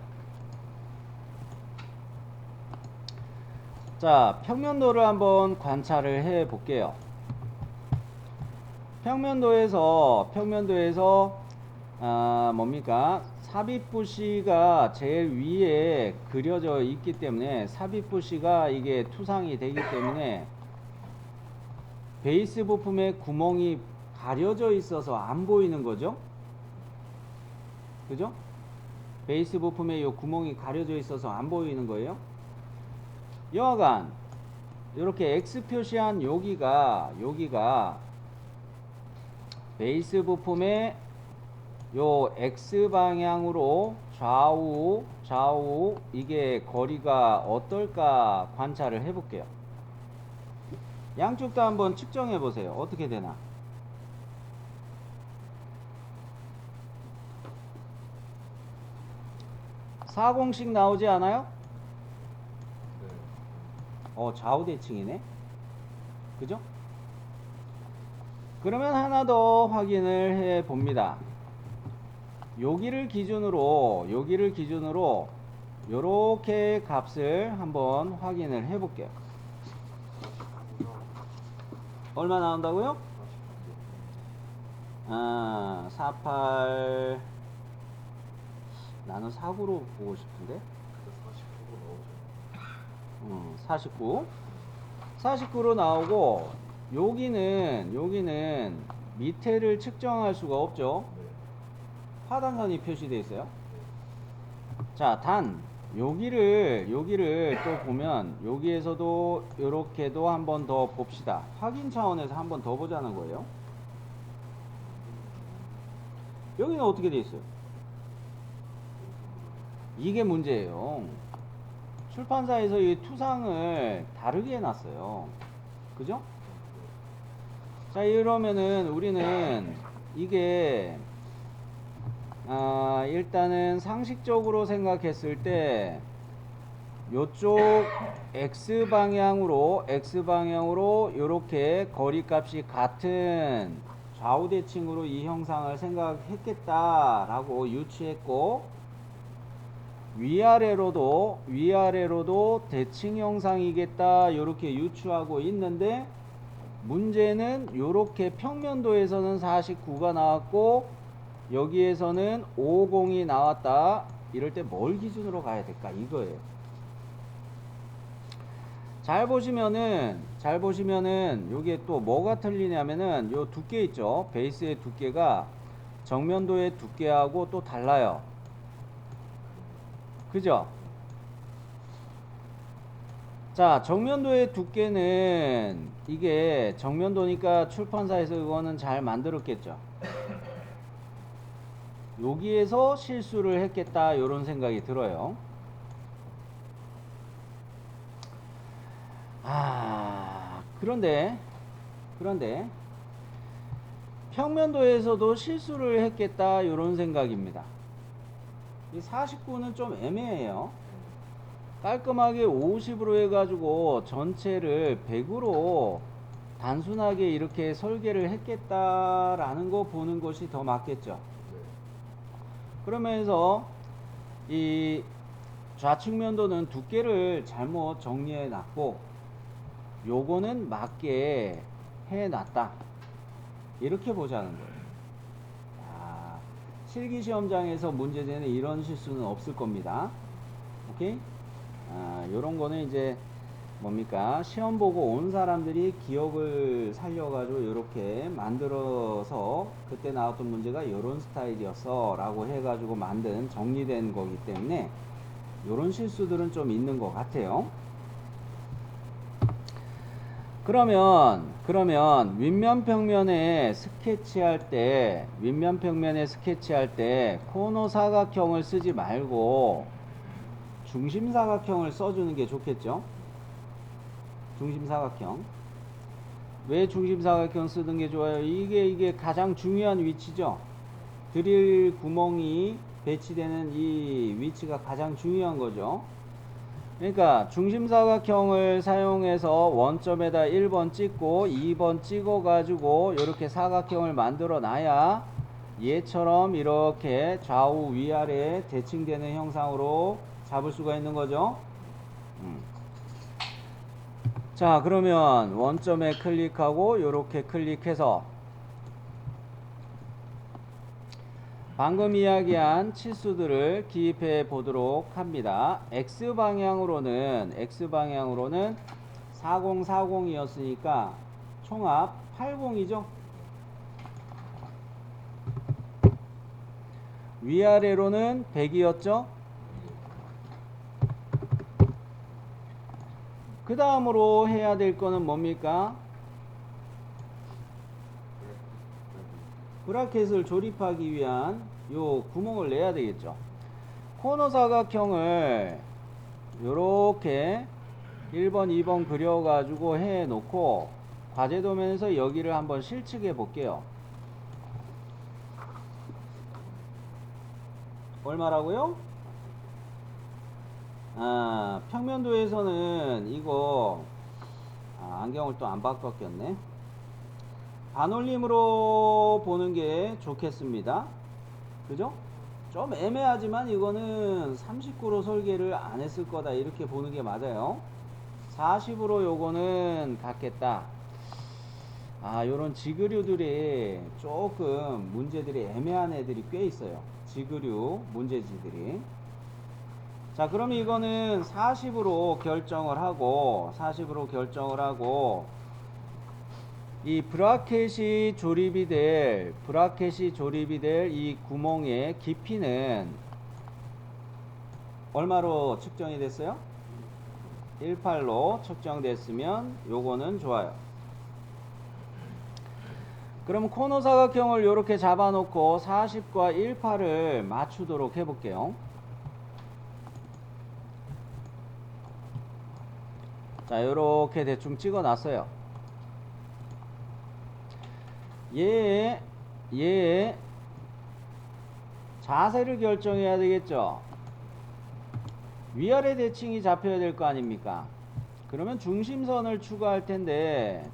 자, 평면도를 한번 관찰을 해 볼게요. 평면도에서 뭡니까? 삽입부시가 제일 위에 그려져 있기 때문에, 삽입부시가 이게 투상이 되기 때문에 베이스 부품에 구멍이 가려져 있어서 안 보이는 거죠. 그죠? 베이스 부품에 이 구멍이 가려져 있어서 안 보이는 거예요. 여하간 이렇게 X 표시한 여기가 베이스 부품의 요 X 방향으로 좌우 이게 거리가 어떨까 관찰을 해 볼게요. 양쪽 다 한번 측정해 보세요. 어떻게 되나? 사공씩 나오지 않아요? 좌우 대칭이네. 그죠? 그러면 하나 더 확인을 해 봅니다. 여기를 기준으로 요렇게 값을 한번 확인을 해 볼게요. 얼마 나온다고요? 48 나는 4구로 보고 싶은데 49 49로 나오고 여기는 밑에를 측정할 수가 없죠. 하단선이 표시되어 있어요. 자, 단 여기를 또 보면 여기에서도 이렇게도 한번 더 봅시다. 확인 차원에서 한번 더 보자는 거예요. 여기는 어떻게 되어 있어요? 이게 문제예요. 출판사에서 이 투상을 다르게 해놨어요. 그죠? 자, 이러면은 우리는 이게 일단은 상식적으로 생각했을 때 요쪽 X방향으로 이렇게 거리값이 같은 좌우대칭으로 이 형상을 생각했겠다라고 유추했고, 위아래로도 대칭 형상이겠다 이렇게 유추하고 있는데, 문제는 이렇게 평면도에서는 49가 나왔고 여기에서는 50이 나왔다. 이럴 때 뭘 기준으로 가야 될까 이거예요. 잘 보시면은 요게 또 뭐가 틀리냐면은 요 두께 있죠. 베이스의 두께가 정면도의 두께하고 또 달라요. 그죠? 자, 정면도의 두께는 이게 정면도니까 출판사에서 이거는 잘 만들었겠죠. 여기에서 실수를 했겠다 이런 생각이 들어요. 그런데 평면도에서도 실수를 했겠다 이런 생각입니다. 이 49는 좀 애매해요. 깔끔하게 50으로 해가지고 전체를 100으로 단순하게 이렇게 설계를 했겠다라는 거 보는 것이 더 맞겠죠. 그러면서 이 좌측면도는 두께를 잘못 정리해 놨고 요거는 맞게 해 놨다 이렇게 보자는 거예요. 실기시험장에서 문제되는 이런 실수는 없을 겁니다. 오케이? 요런 거는 이제 뭡니까? 시험 보고 온 사람들이 기억을 살려가지고 이렇게 만들어서 그때 나왔던 문제가 요런 스타일이었어 라고 해가지고 만든 정리된 거기 때문에 요런 실수들은 좀 있는 것 같아요. 그러면 윗면 평면에 스케치할 때 코너 사각형을 쓰지 말고 중심 사각형을 써주는 게 좋겠죠. 중심 사각형. 왜 중심 사각형 쓰는 게 좋아요? 이게 가장 중요한 위치죠. 드릴 구멍이 배치되는 이 위치가 가장 중요한 거죠. 그러니까 중심 사각형을 사용해서 원점에다 1번 찍고 2번 찍어 가지고 이렇게 사각형을 만들어 놔야 얘처럼 이렇게 좌우 위아래 대칭되는 형상으로 잡을 수가 있는 거죠. 자, 그러면 원점에 클릭하고 이렇게 클릭해서 방금 이야기한 치수들을 기입해 보도록 합니다. X방향으로는 4040이었으니까 총합 80이죠. 위아래로는 100이었죠. 그 다음으로 해야 될 거는 뭡니까? 브라켓을 조립하기 위한 요 구멍을 내야 되겠죠. 코너 사각형을 요렇게 1번 2번 그려 가지고 해 놓고 과제 도면에서 여기를 한번 실측해 볼게요. 얼마라고요? 평면도에서는 이거 안경을 또 안 바꿨겠네. 반올림으로 보는 게 좋겠습니다. 그죠? 좀 애매하지만 이거는 39로 설계를 안 했을 거다 이렇게 보는 게 맞아요. 40으로 요거는 갖겠다. 요런 지그류들이 조금 문제들이 애매한 애들이 꽤 있어요. 지그류 문제지들이. 자, 그럼 이거는 40으로 결정을 하고, 이 브라켓이 조립이 될 이 구멍의 깊이는 얼마로 측정이 됐어요? 18로 측정됐으면 요거는 좋아요. 그럼 코너 사각형을 이렇게 잡아놓고 40과 18을 맞추도록 해볼게요. 자, 요렇게 대충 찍어 놨어요. 얘의 자세를 결정해야 되겠죠. 위아래 대칭이 잡혀야 될 거 아닙니까? 그러면 중심선을 추가할 텐데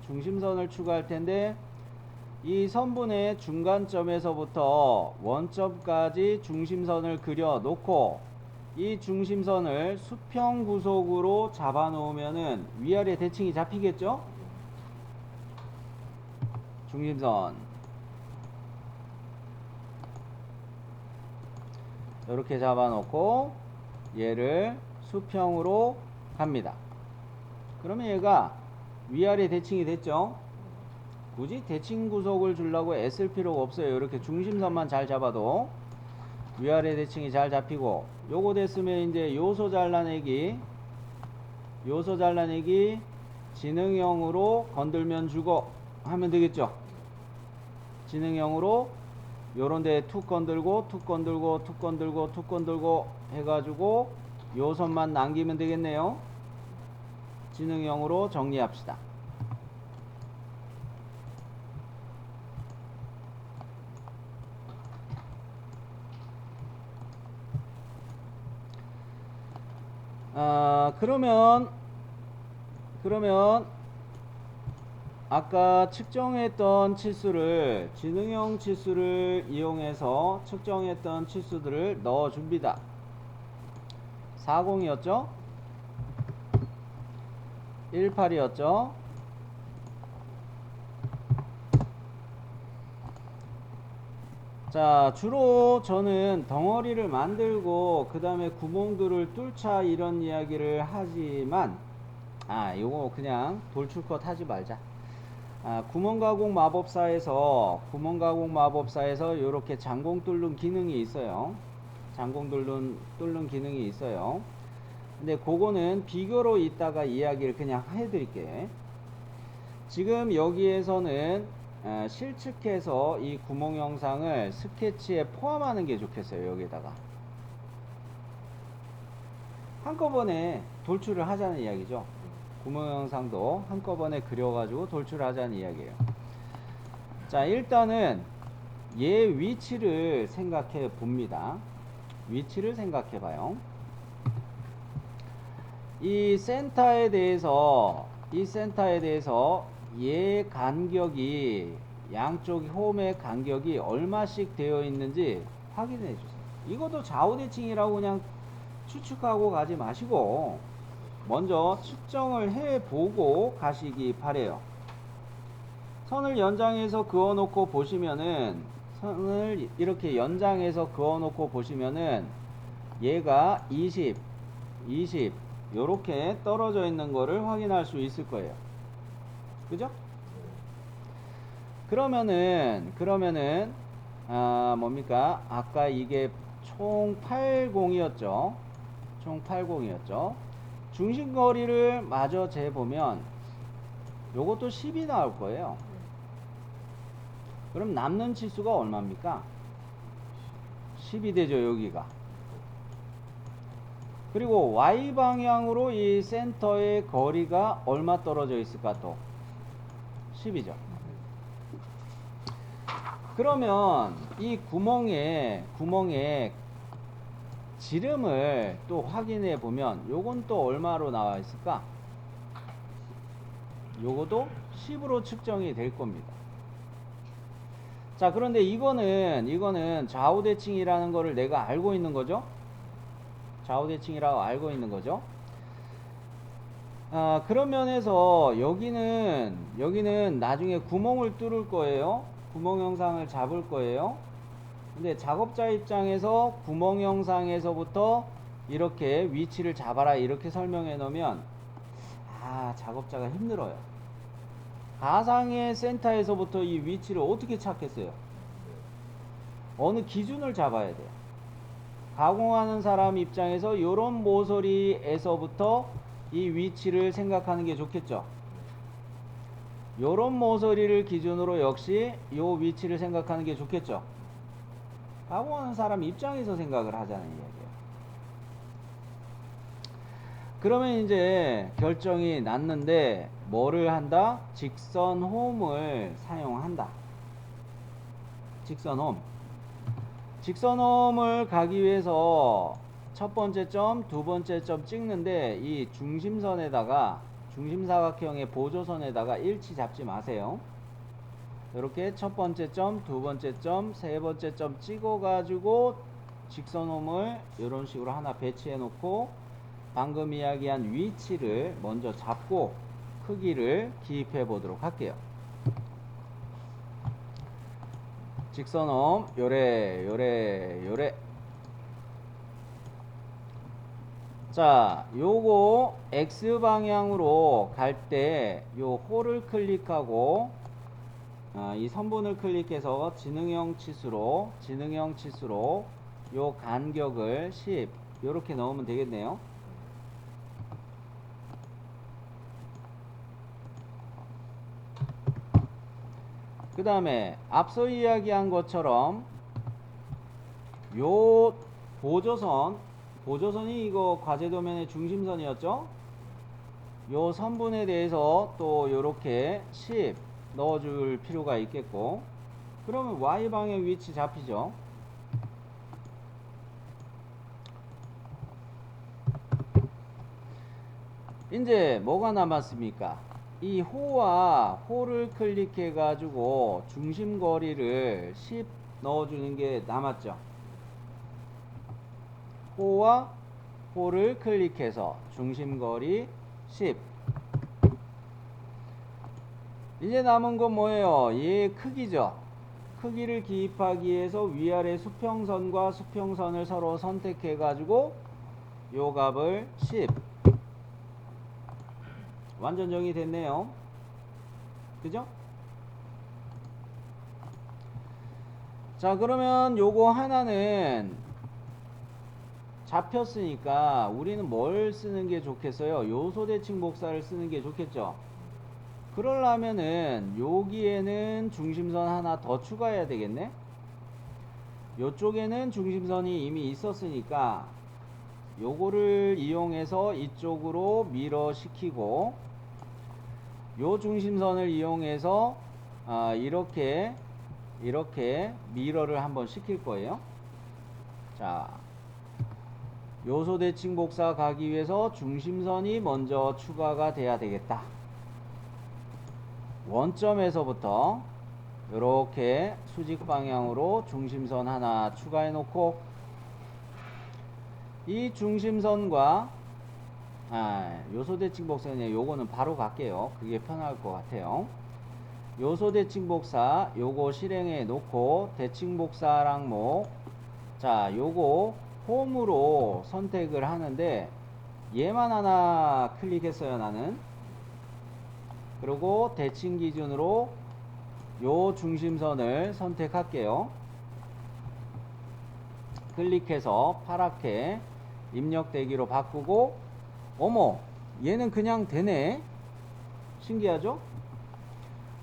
이 선분의 중간점에서부터 원점까지 중심선을 그려 놓고 이 중심선을 수평 구속으로 잡아 놓으면은 위아래 대칭이 잡히겠죠? 중심선 이렇게 잡아 놓고 얘를 수평으로 갑니다. 그러면 얘가 위아래 대칭이 됐죠? 굳이 대칭 구속을 주려고 애쓸 필요가 없어요. 이렇게 중심선만 잘 잡아도 위아래 대칭이 잘 잡히고, 요거 됐으면 이제 요소 잘라내기 지능형으로 건들면 주고 하면 되겠죠. 지능형으로 요런데 툭 건들고 해가지고 요선만 남기면 되겠네요. 지능형으로 정리합시다. 그러면 아까 측정했던 치수를 지능형 치수를 이용해서 측정했던 치수들을 넣어 줍니다. 40이었죠? 18이었죠? 자, 주로 저는 덩어리를 만들고 그 다음에 구멍들을 뚫자 이런 이야기를 하지만 요거 그냥 돌출컷 하지 말자. 구멍가공 마법사에서 요렇게 장공 뚫는 기능이 있어요. 근데 그거는 비교로 이따가 이야기를 그냥 해드릴게. 지금 여기에서는 실측해서 이 구멍 영상을 스케치에 포함하는 게 좋겠어요. 여기다가 한꺼번에 돌출을 하자는 이야기죠. 구멍 영상도 한꺼번에 그려가지고 돌출을 하자는 이야기예요. 자, 일단은 얘 위치를 생각해 봅니다. 위치를 생각해 봐요. 이 센터에 대해서 얘 간격이, 양쪽 홈의 간격이 얼마씩 되어 있는지 확인해 주세요. 이것도 좌우대칭이라고 그냥 추측하고 가지 마시고 먼저 측정을 해 보고 가시기 바래요. 선을 연장해서 그어 놓고 보시면은 얘가 20 요렇게 떨어져 있는 거를 확인할 수 있을 거예요. 그죠? 그러면은 뭡니까? 아까 이게 총 80이었죠. 중심거리를 마저 재보면 요것도 10이 나올 거예요. 그럼 남는 치수가 얼마입니까? 10이 되죠, 여기가. 그리고 Y방향으로 이 센터의 거리가 얼마 떨어져 있을까? 또 10이죠. 그러면 이 구멍에 지름을 또 확인해 보면 요건 또 얼마로 나와 있을까? 요것도 10으로 측정이 될 겁니다. 자, 그런데 이거는 좌우대칭이라는 거를 내가 알고 있는 거죠. 좌우대칭이라고 알고 있는 거죠. 그런 면에서 여기는 나중에 구멍을 뚫을 거예요. 구멍 형상을 잡을 거예요. 근데 작업자 입장에서 구멍 형상에서부터 이렇게 위치를 잡아라 이렇게 설명해 놓으면 작업자가 힘들어요. 가상의 센터에서부터 이 위치를 어떻게 찾겠어요? 어느 기준을 잡아야 돼요. 가공하는 사람 입장에서 이런 모서리에서부터 이 위치를 생각하는 게 좋겠죠. 요런 모서리를 기준으로 역시 요 위치를 생각하는 게 좋겠죠. 가공하는 사람 입장에서 생각을 하자는 이야기예요. 그러면 이제 결정이 났는데 뭐를 한다? 직선홈을 사용한다. 직선홈을 가기 위해서 첫 번째 점, 두 번째 점 찍는데 이 중심사각형의 보조선에다가 일치 잡지 마세요. 이렇게 첫 번째 점, 두 번째 점, 세 번째 점 찍어 가지고 직선홈을 이런 식으로 하나 배치해 놓고 방금 이야기한 위치를 먼저 잡고 크기를 기입해 보도록 할게요. 직선홈 요래. 자, 요거 X 방향으로 갈 때 요 홀을 클릭하고 이 선분을 클릭해서 지능형 치수로 요 간격을 10 요렇게 넣으면 되겠네요. 그 다음에 앞서 이야기한 것처럼 요 보조선이 이거 과제도면의 중심선이었죠. 요 선분에 대해서 또 요렇게 10 넣어줄 필요가 있겠고, 그러면 Y방의 위치 잡히죠. 이제 뭐가 남았습니까? 이 호를 클릭해 가지고 중심거리를 10 넣어주는 게 남았죠. 호를 클릭해서 중심거리 10. 이제 남은 건 뭐예요? 얘의 크기죠. 크기를 기입하기 위해서 위아래 수평선과 수평선을 서로 선택해 가지고 요 값을 10. 완전 정의됐네요. 그죠? 자, 그러면 요거 하나는 잡혔으니까 우리는 뭘 쓰는 게 좋겠어요? 요소대칭 복사를 쓰는 게 좋겠죠? 그러려면은 여기에는 중심선 하나 더 추가해야 되겠네? 요쪽에는 중심선이 이미 있었으니까 요거를 이용해서 이쪽으로 미러 시키고, 요 중심선을 이용해서 이렇게 미러를 한번 시킬 거예요. 자, 요소대칭 복사 가기 위해서 중심선이 먼저 추가가 돼야 되겠다. 원점에서부터 이렇게 수직 방향으로 중심선 하나 추가해 놓고, 이 중심선과 요소대칭 복사는 요거는 바로 갈게요. 그게 편할 것 같아요. 요소대칭 복사 요거 실행해 놓고 대칭 복사 항목, 자, 요거 홈으로 선택을 하는데 얘만 하나 클릭했어요, 나는. 그리고 대칭 기준으로 요 중심선을 선택할게요. 클릭해서 파랗게 입력되기로 바꾸고, 어머, 얘는 그냥 되네. 신기하죠?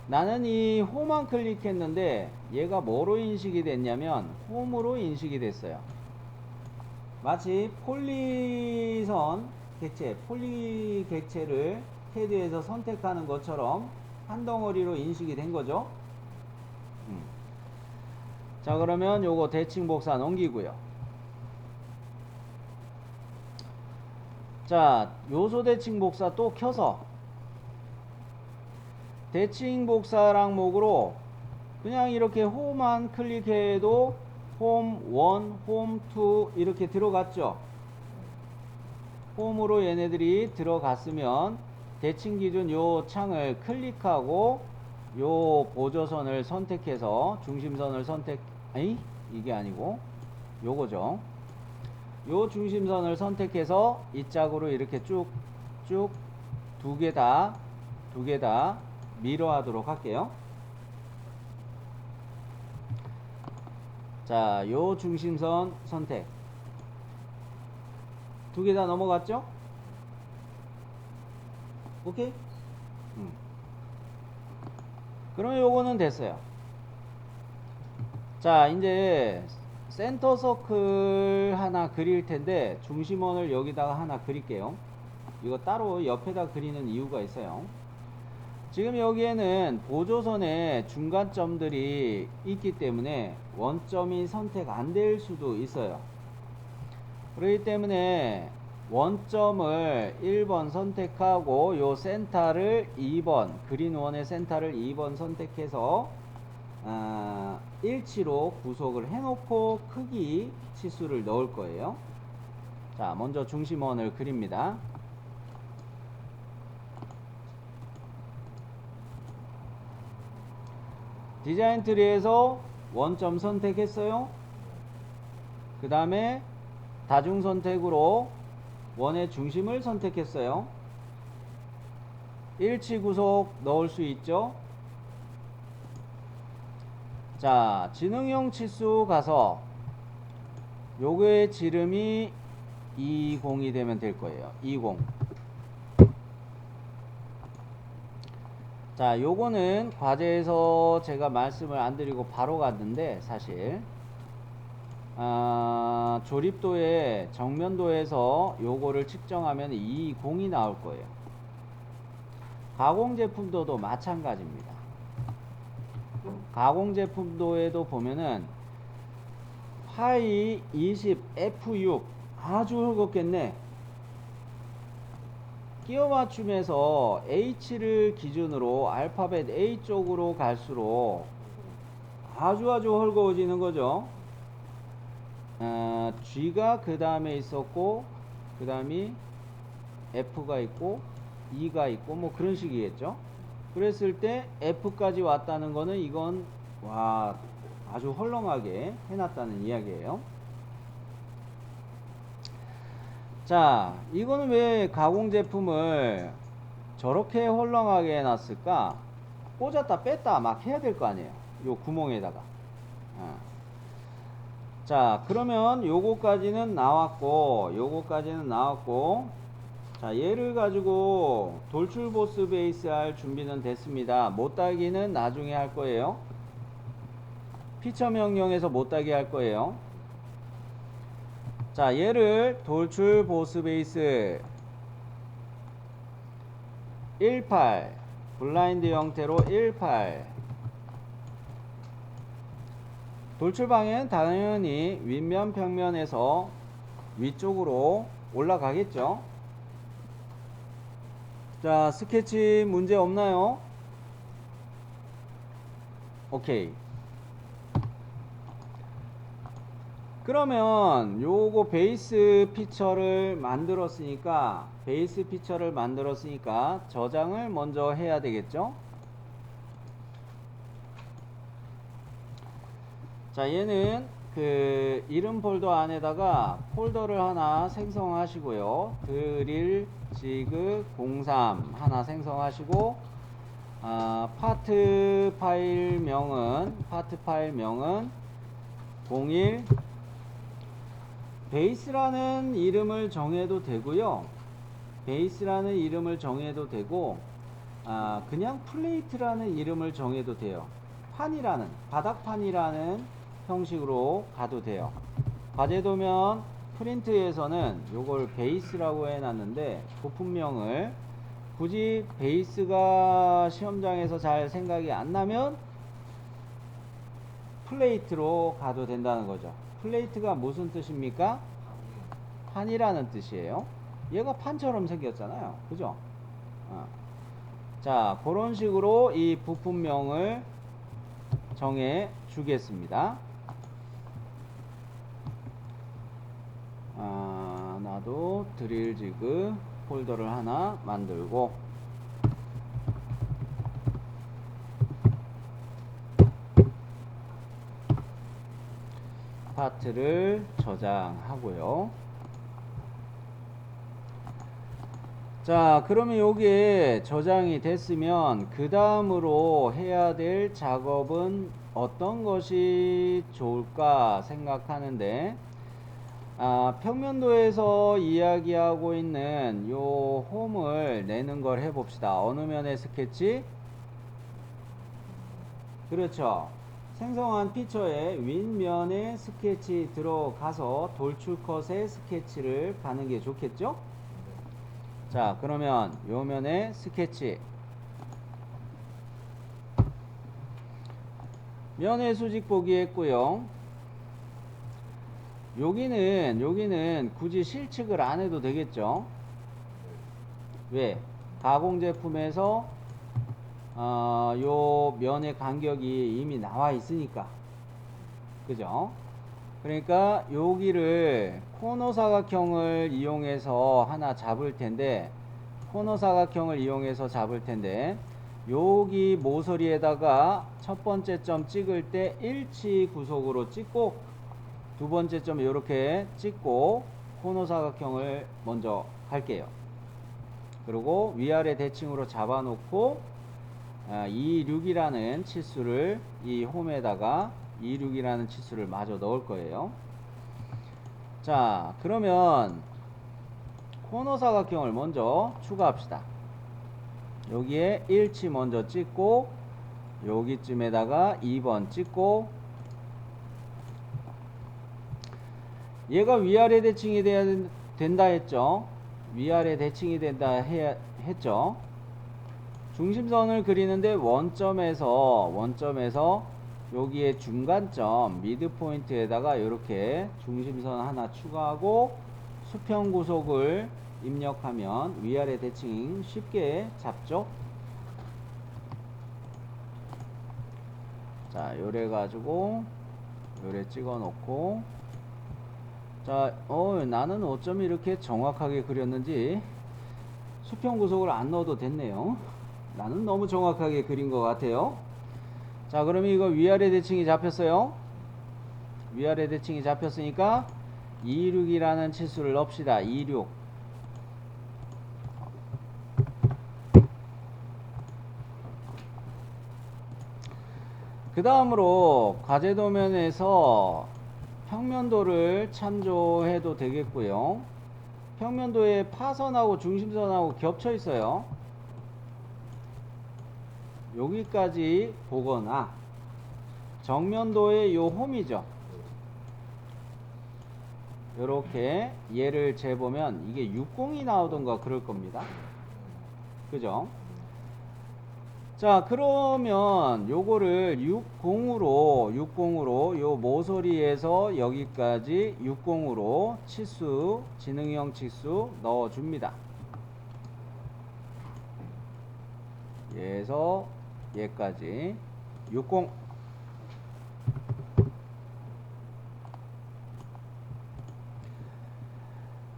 나는 이 홈만 클릭했는데 얘가 뭐로 인식이 됐냐면 홈으로 인식이 됐어요. 마치 폴리선 객체, 폴리 객체를 캐드에서 선택하는 것처럼 한 덩어리로 인식이 된 거죠. 자, 그러면 요거 대칭 복사 넘기고요. 자, 요소 대칭 복사 또 켜서 대칭 복사 항목으로 그냥 이렇게 홈만 클릭해도 홈 1, 홈 2 이렇게 들어갔죠. 홈으로 얘네들이 들어갔으면 대칭 기준 요 창을 클릭하고 요 보조선을 선택해서 중심선을 이게 아니고 요거죠. 요 중심선을 선택해서 이 짝으로 이렇게 쭉쭉 두 개 다 미러 하도록 할게요. 자, 요 중심선 선택. 두 개 다 넘어갔죠? 오케이? 그러면 요거는 됐어요. 자, 이제 센터 서클 하나 그릴 텐데 중심원을 여기다가 하나 그릴게요. 이거 따로 옆에다 그리는 이유가 있어요. 지금 여기에는 보조선에 중간점들이 있기 때문에 원점이 선택 안 될 수도 있어요. 그렇기 때문에 원점을 1번 선택하고 요 센터를 2번 그린원의 센터를 2번 선택해서 일치로 구속을 해놓고 크기 치수를 넣을 거예요. 자, 먼저 중심원을 그립니다. 디자인 트리에서 원점 선택했어요. 그 다음에 다중 선택으로 원의 중심을 선택했어요. 일치 구속 넣을 수 있죠. 자, 지능형 치수 가서 요거의 지름이 20이 되면 될 거예요. 20. 자, 요거는 과제에서 제가 말씀을 안 드리고 바로 갔는데 사실 조립도의 정면도에서 요거를 측정하면 20이 나올 거예요. 가공제품도도 마찬가지입니다. 가공제품도에도 보면은 파이 20 F6 아주 헐겁겠네. 끼워 맞춤에서 H를 기준으로 알파벳 A 쪽으로 갈수록 아주 헐거워지는 거죠. G가 그 다음에 있었고 그 다음이 F가 있고 E가 있고 뭐 그런 식이겠죠. 그랬을 때 F까지 왔다는 거는 이건 와 아주 헐렁하게 해놨다는 이야기예요. 자, 이거는 왜 가공 제품을 저렇게 헐렁하게 해놨을까? 꽂았다 뺐다 막 해야 될 거 아니에요. 요 구멍에다가. 자, 그러면 요거까지는 나왔고 자, 얘를 가지고 돌출 보스 베이스 할 준비는 됐습니다. 못따기는 나중에 할 거예요. 피처 명령에서 못따기 할 거예요. 자, 얘를 돌출 보스 베이스 18 블라인드 형태로 18 돌출 방향은 당연히 윗면 평면에서 위쪽으로 올라가겠죠. 자, 스케치 문제 없나요? 오케이. 그러면 요거 베이스 피처를 만들었으니까 저장을 먼저 해야 되겠죠. 자, 얘는 그 이름 폴더 안에다가 폴더를 하나 생성하시고요. 드릴 지그 03 하나 생성하시고 파트 파일명은 01 베이스라는 이름을 정해도 되고요. 그냥 플레이트라는 이름을 정해도 돼요. 바닥판이라는 형식으로 가도 돼요. 과제도면 프린트에서는 요걸 베이스라고 해놨는데 부품명을 굳이 베이스가 시험장에서 잘 생각이 안 나면 플레이트로 가도 된다는 거죠. 플레이트가 무슨 뜻입니까? 판이라는 뜻이에요. 얘가 판처럼 생겼잖아요. 그죠? 자, 그런 식으로 이 부품명을 정해 주겠습니다. 나도 드릴 지그 폴더를 하나 만들고 파트를 저장하고요. 자, 그러면 여기에 저장이 됐으면 그 다음으로 해야 될 작업은 어떤 것이 좋을까 생각하는데, 평면도에서 이야기하고 있는 요 홈을 내는 걸 해봅시다. 어느 면의 스케치? 그렇죠. 생성한 피처의 윗면에 스케치 들어가서 돌출컷의 스케치를 가는 게 좋겠죠? 자, 그러면 요 면에 스케치. 면의 수직 보기 했고요. 여기는 굳이 실측을 안 해도 되겠죠? 왜? 가공 제품에서 요 면의 간격이 이미 나와 있으니까. 그죠? 그러니까 여기를 코너 사각형을 이용해서 하나 잡을 텐데, 여기 모서리에다가 첫 번째 점 찍을 때 일치 구속으로 찍고, 두 번째 점 이렇게 찍고 코너 사각형을 먼저 할게요. 그리고 위아래 대칭으로 잡아놓고 26이라는 치수를 이 홈에다가 26이라는 치수를 마저 넣을 거예요. 자, 그러면 코너 사각형을 먼저 추가합시다. 여기에 일치 먼저 찍고 여기쯤에다가 2번 찍고, 얘가 위아래 대칭이 돼야 된다 했죠. 위아래 대칭이 된다 했죠. 중심선을 그리는데 원점에서 여기에 중간점 미드 포인트에다가 이렇게 중심선 하나 추가하고 수평 구속을 입력하면 위아래 대칭 쉽게 잡죠. 자, 요래 가지고 요래 찍어 놓고, 자, 나는 어쩜 이렇게 정확하게 그렸는지 수평 구속을 안 넣어도 됐네요. 나는 너무 정확하게 그린 것 같아요. 자, 그러면 이거 위아래 대칭이 잡혔어요. 위아래 대칭이 잡혔으니까 26이라는 치수를 넣읍시다. 26. 그 다음으로 과제도면에서 평면도를 참조해도 되겠고요. 평면도에 파선하고 중심선하고 겹쳐 있어요. 여기까지 보거나, 정면도의 요 홈이죠. 요렇게 얘를 재보면 이게 60이 나오던가 그럴 겁니다. 그죠? 자, 그러면 요거를 60으로 요 모서리에서 여기까지 60으로 치수, 지능형 치수 넣어줍니다. 얘에서 얘까지 60.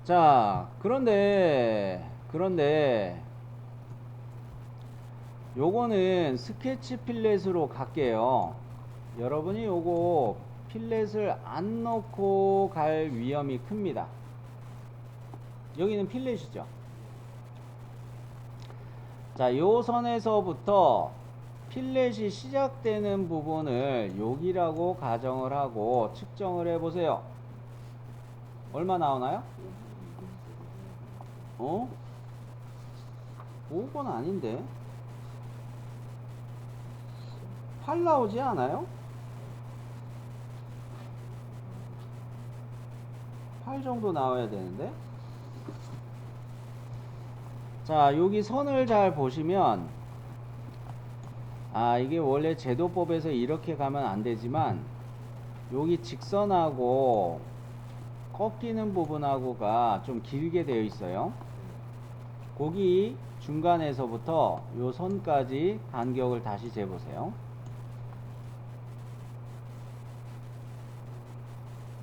자, 그런데 요거는 스케치 필렛으로 갈게요. 여러분이 요거 필렛을 안 넣고 갈 위험이 큽니다. 여기는 필렛이죠. 자, 요 선에서부터 필렛이 시작되는 부분을 여기라고 가정을 하고 측정을 해보세요. 얼마 나오나요? 5번 아닌데? 8 나오지 않아요? 8 정도 나와야 되는데? 자, 여기 선을 잘 보시면, 이게 원래 제도법에서 이렇게 가면 안 되지만, 여기 직선하고 꺾이는 부분하고가 좀 길게 되어 있어요. 거기 중간에서부터 요 선까지 간격을 다시 재보세요.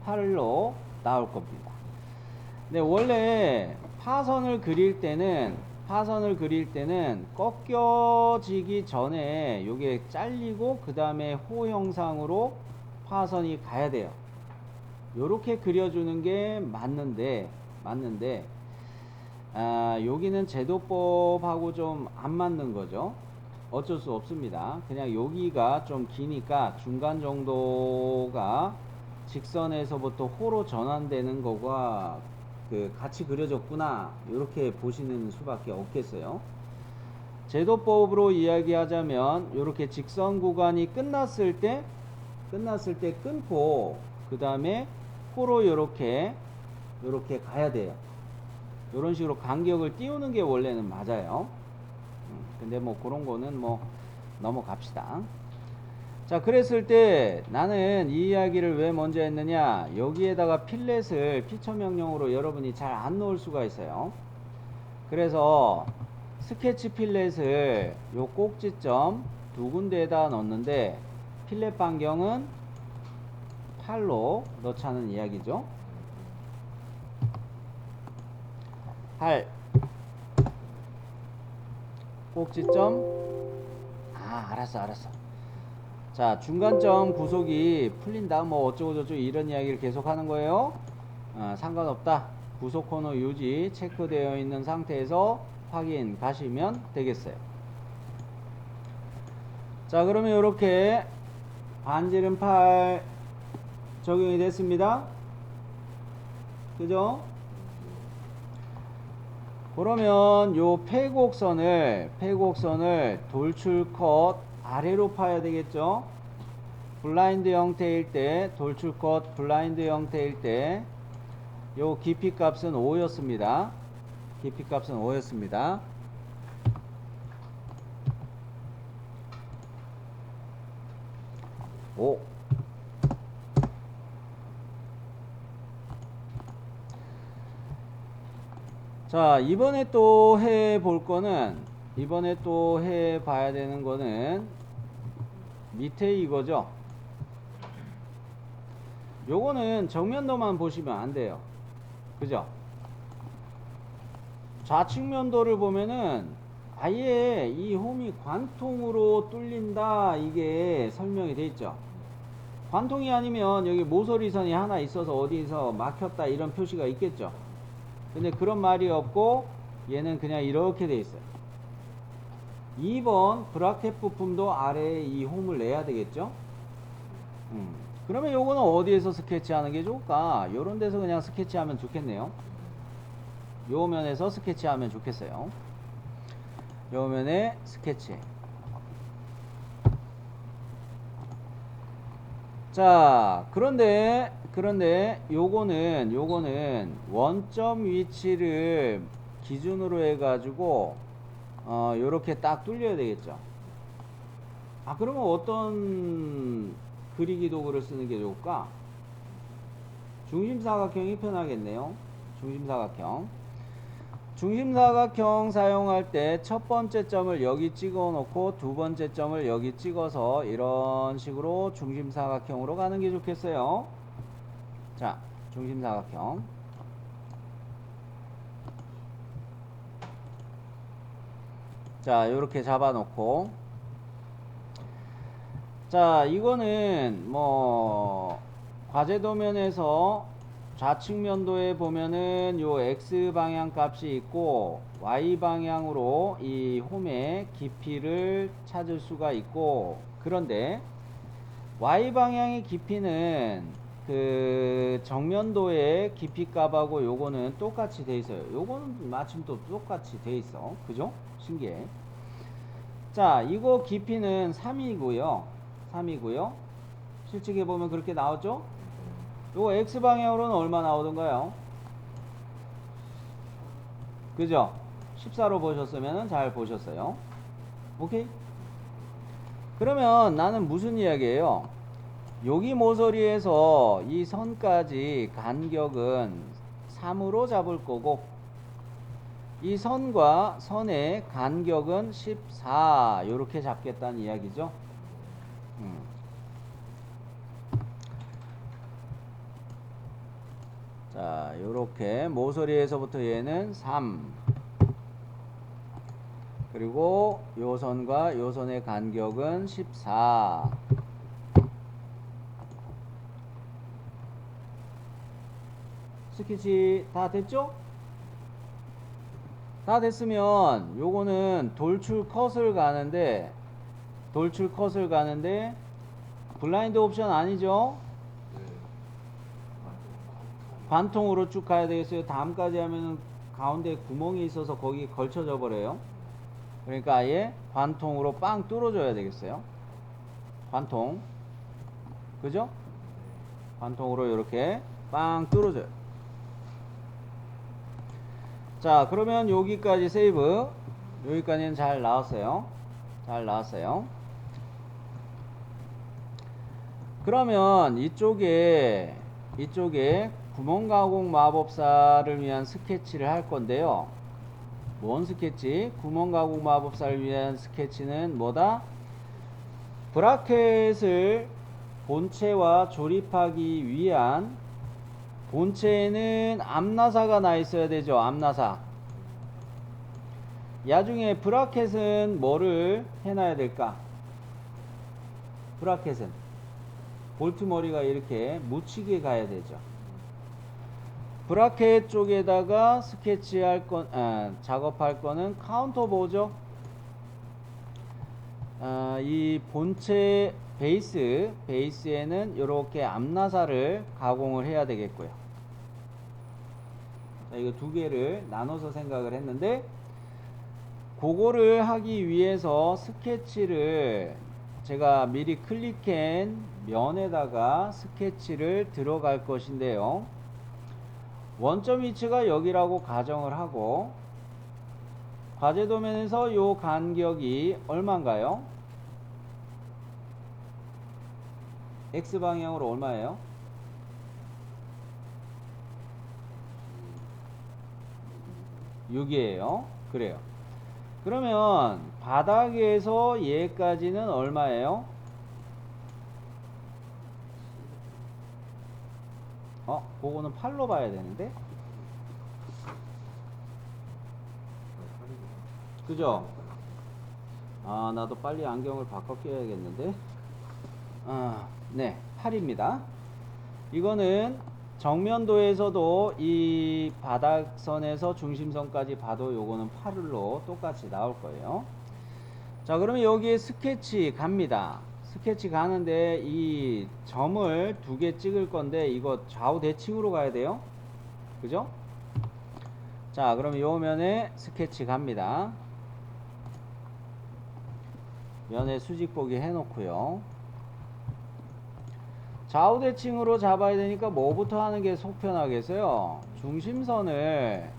8로 나올 겁니다. 근데 원래 파선을 그릴 때는 꺾여지기 전에 요게 잘리고 그 다음에 호 형상으로 파선이 가야 돼요. 요렇게 그려주는 게 맞는데 여기는 제도법하고 좀 안 맞는 거죠. 어쩔 수 없습니다. 그냥 여기가 좀 기니까 중간 정도가 직선에서부터 호로 전환되는 거가 같이 그려졌구나, 이렇게 보시는 수밖에 없겠어요. 제도법으로 이야기하자면 이렇게 직선 구간이 끝났을 때 끊고 그 다음에 호로 이렇게 가야 돼요. 이런 식으로 간격을 띄우는 게 원래는 맞아요. 근데 뭐 그런 거는 뭐 넘어갑시다. 자, 그랬을 때 나는 이 이야기를 왜 먼저 했느냐, 여기에다가 필렛을 피처 명령으로 여러분이 잘 안 넣을 수가 있어요. 그래서 스케치 필렛을 요 꼭지점 두 군데에다 넣는데 필렛 반경은 8로 넣자는 이야기죠. 8 꼭지점, 알았어. 자, 중간점 구속이 풀린다 뭐 어쩌고저쩌고 이런 이야기를 계속 하는 거예요. 상관없다. 구속 코너 유지 체크되어 있는 상태에서 확인 가시면 되겠어요. 자, 그러면 이렇게 반지름 8 적용이 됐습니다. 그죠? 그러면 요 폐곡선을 돌출 컷 아래로 파야 되겠죠? 블라인드 형태일 때, 돌출 컷 블라인드 형태일 때 요 깊이 값은 5였습니다. 깊이 값은 5였습니다. 오. 자, 이번에 또 해봐야 되는 거는 밑에 이거죠. 요거는 정면도만 보시면 안 돼요. 그죠? 좌측면도를 보면은 아예 이 홈이 관통으로 뚫린다, 이게 설명이 돼 있죠. 관통이 아니면 여기 모서리선이 하나 있어서 어디서 막혔다 이런 표시가 있겠죠. 근데 그런 말이 없고 얘는 그냥 이렇게 돼 있어요. 2번 브라켓 부품도 아래에 이 홈을 내야 되겠죠. 그러면 요거는 어디에서 스케치하는 게 좋을까? 요런 데서 그냥 스케치하면 좋겠네요. 요 면에서 스케치하면 좋겠어요. 요 면에 스케치. 자, 그런데 요거는 원점 위치를 기준으로 해가지고 요렇게 딱 뚫려야 되겠죠. 그러면 어떤 그리기 도구를 쓰는 게 좋을까? 중심사각형이 편하겠네요. 중심사각형 사용할 때 첫 번째 점을 여기 찍어 놓고 두 번째 점을 여기 찍어서 이런 식으로 중심사각형으로 가는 게 좋겠어요. 자, 중심사각형. 자, 요렇게 잡아 놓고, 자, 이거는 뭐 과제도면에서 좌측면도에 보면은 요 X방향 값이 있고 Y방향으로 이 홈의 깊이를 찾을 수가 있고, 그런데 Y방향의 깊이는 그 정면도의 깊이 값하고 요거는 똑같이 돼 있어요. 요거는 마침 또 똑같이 돼 있어. 그죠? 신기해. 자, 이거 깊이는 3이고요. 실측해 보면 그렇게 나오죠? 요거 X방향으로는 얼마 나오던가요? 그죠? 14로 보셨으면 잘 보셨어요. 오케이? 그러면 나는 무슨 이야기예요? 여기 모서리에서 이 선까지 간격은 3으로 잡을 거고, 이 선과 선의 간격은 14, 요렇게 잡겠다는 이야기죠. 자, 요렇게 모서리에서부터 얘는 3. 그리고 요 선과 요 선의 간격은 14. 스케치 다 됐죠? 다 됐으면 요거는 돌출 컷을 가는데 블라인드 옵션 아니죠? 관통으로 쭉 가야 되겠어요. 다음까지 하면은 가운데 구멍이 있어서 거기 걸쳐져 버려요. 그러니까 아예 관통으로 빵 뚫어줘야 되겠어요. 관통. 그죠? 관통으로 이렇게 빵 뚫어줘요. 자, 그러면 여기까지 세이브. 여기까지는 잘 나왔어요. 잘 나왔어요. 그러면 이쪽에 구멍 가공 마법사를 위한 스케치를 할 건데요. 뭔 스케치? 구멍 가공 마법사를 위한 스케치는 뭐다? 브라켓을 본체와 조립하기 위한, 본체에는 암나사가 나 있어야 되죠. 암나사. 야중에 브라켓은 뭐를 해놔야 될까? 브라켓은 볼트 머리가 이렇게 묻히게 가야 되죠. 브라켓 쪽에다가 스케치할 건, 작업할 거는 카운터보죠. 이 본체 베이스에는 이렇게 암나사를 가공을 해야 되겠고요. 자, 이거 두 개를 나눠서 생각을 했는데, 그거를 하기 위해서 스케치를 제가 미리 클릭한 면에다가 스케치를 들어갈 것인데요. 원점 위치가 여기라고 가정을 하고, 과제 도면에서 요 간격이 얼마인가요? X방향으로 얼마예요? 6이에요. 그래요. 그러면 바닥에서 얘까지는 얼마예요? 그거는 8로 봐야 되는데? 그죠? 나도 빨리 안경을 바꿔 껴야겠는데? 네, 8입니다. 이거는 정면도에서도 이 바닥선에서 중심선까지 봐도 요거는 8로 똑같이 나올 거예요. 자, 그러면 여기에 스케치 갑니다. 스케치 가는데 이 점을 두 개 찍을 건데 이거 좌우 대칭으로 가야 돼요. 그죠? 자, 그럼 요 면에 스케치 갑니다. 면에 수직보기 해놓고요. 좌우 대칭으로 잡아야 되니까 뭐부터 하는 게 속 편하겠어요? 중심선을,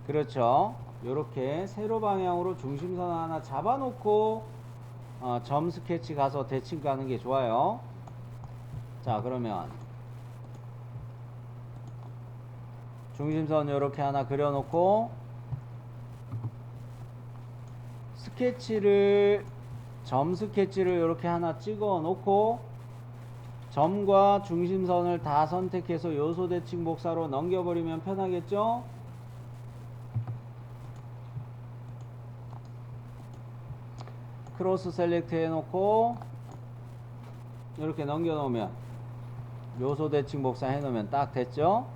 그렇죠, 요렇게 세로 방향으로 중심선 하나 잡아놓고 점 스케치 가서 대칭 가는 게 좋아요. 자, 그러면 중심선 요렇게 하나 그려놓고 스케치를, 점 스케치를 요렇게 하나 찍어 놓고 점과 중심선을 다 선택해서 요소 대칭 복사로 넘겨버리면 편하겠죠? 크로스 셀렉트 해놓고 이렇게 넘겨놓으면 요소 대칭 복사 해놓으면 딱 됐죠?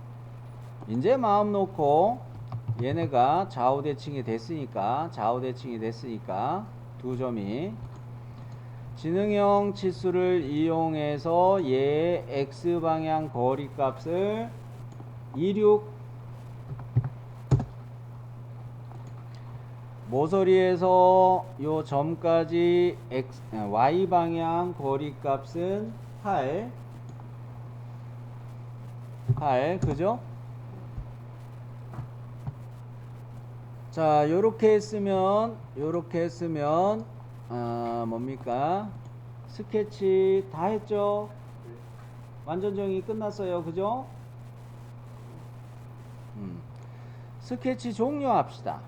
이제 마음 놓고 얘네가 좌우 대칭이 됐으니까 두 점이 지능형 치수를 이용해서 얘 X방향 거리값을 26, 모서리에서 요 점까지 Y방향 거리값은 8, 그죠? 자, 요렇게 했으면 뭡니까? 스케치 다 했죠? 완전 정의 끝났어요. 그죠? 스케치 종료합시다.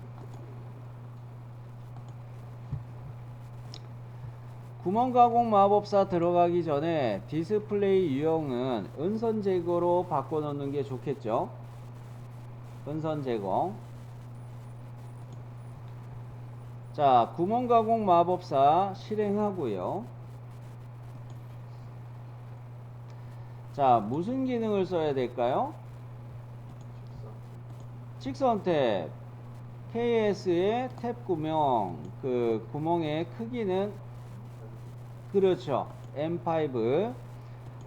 구멍 가공 마법사 들어가기 전에 디스플레이 유형은 은선 제거로 바꿔 놓는 게 좋겠죠. 은선 제거. 자, 구멍 가공 마법사 실행하고요. 자, 무슨 기능을 써야 될까요? 직선 탭. KS의 탭 구멍. 그 구멍의 크기는 그렇죠. M5.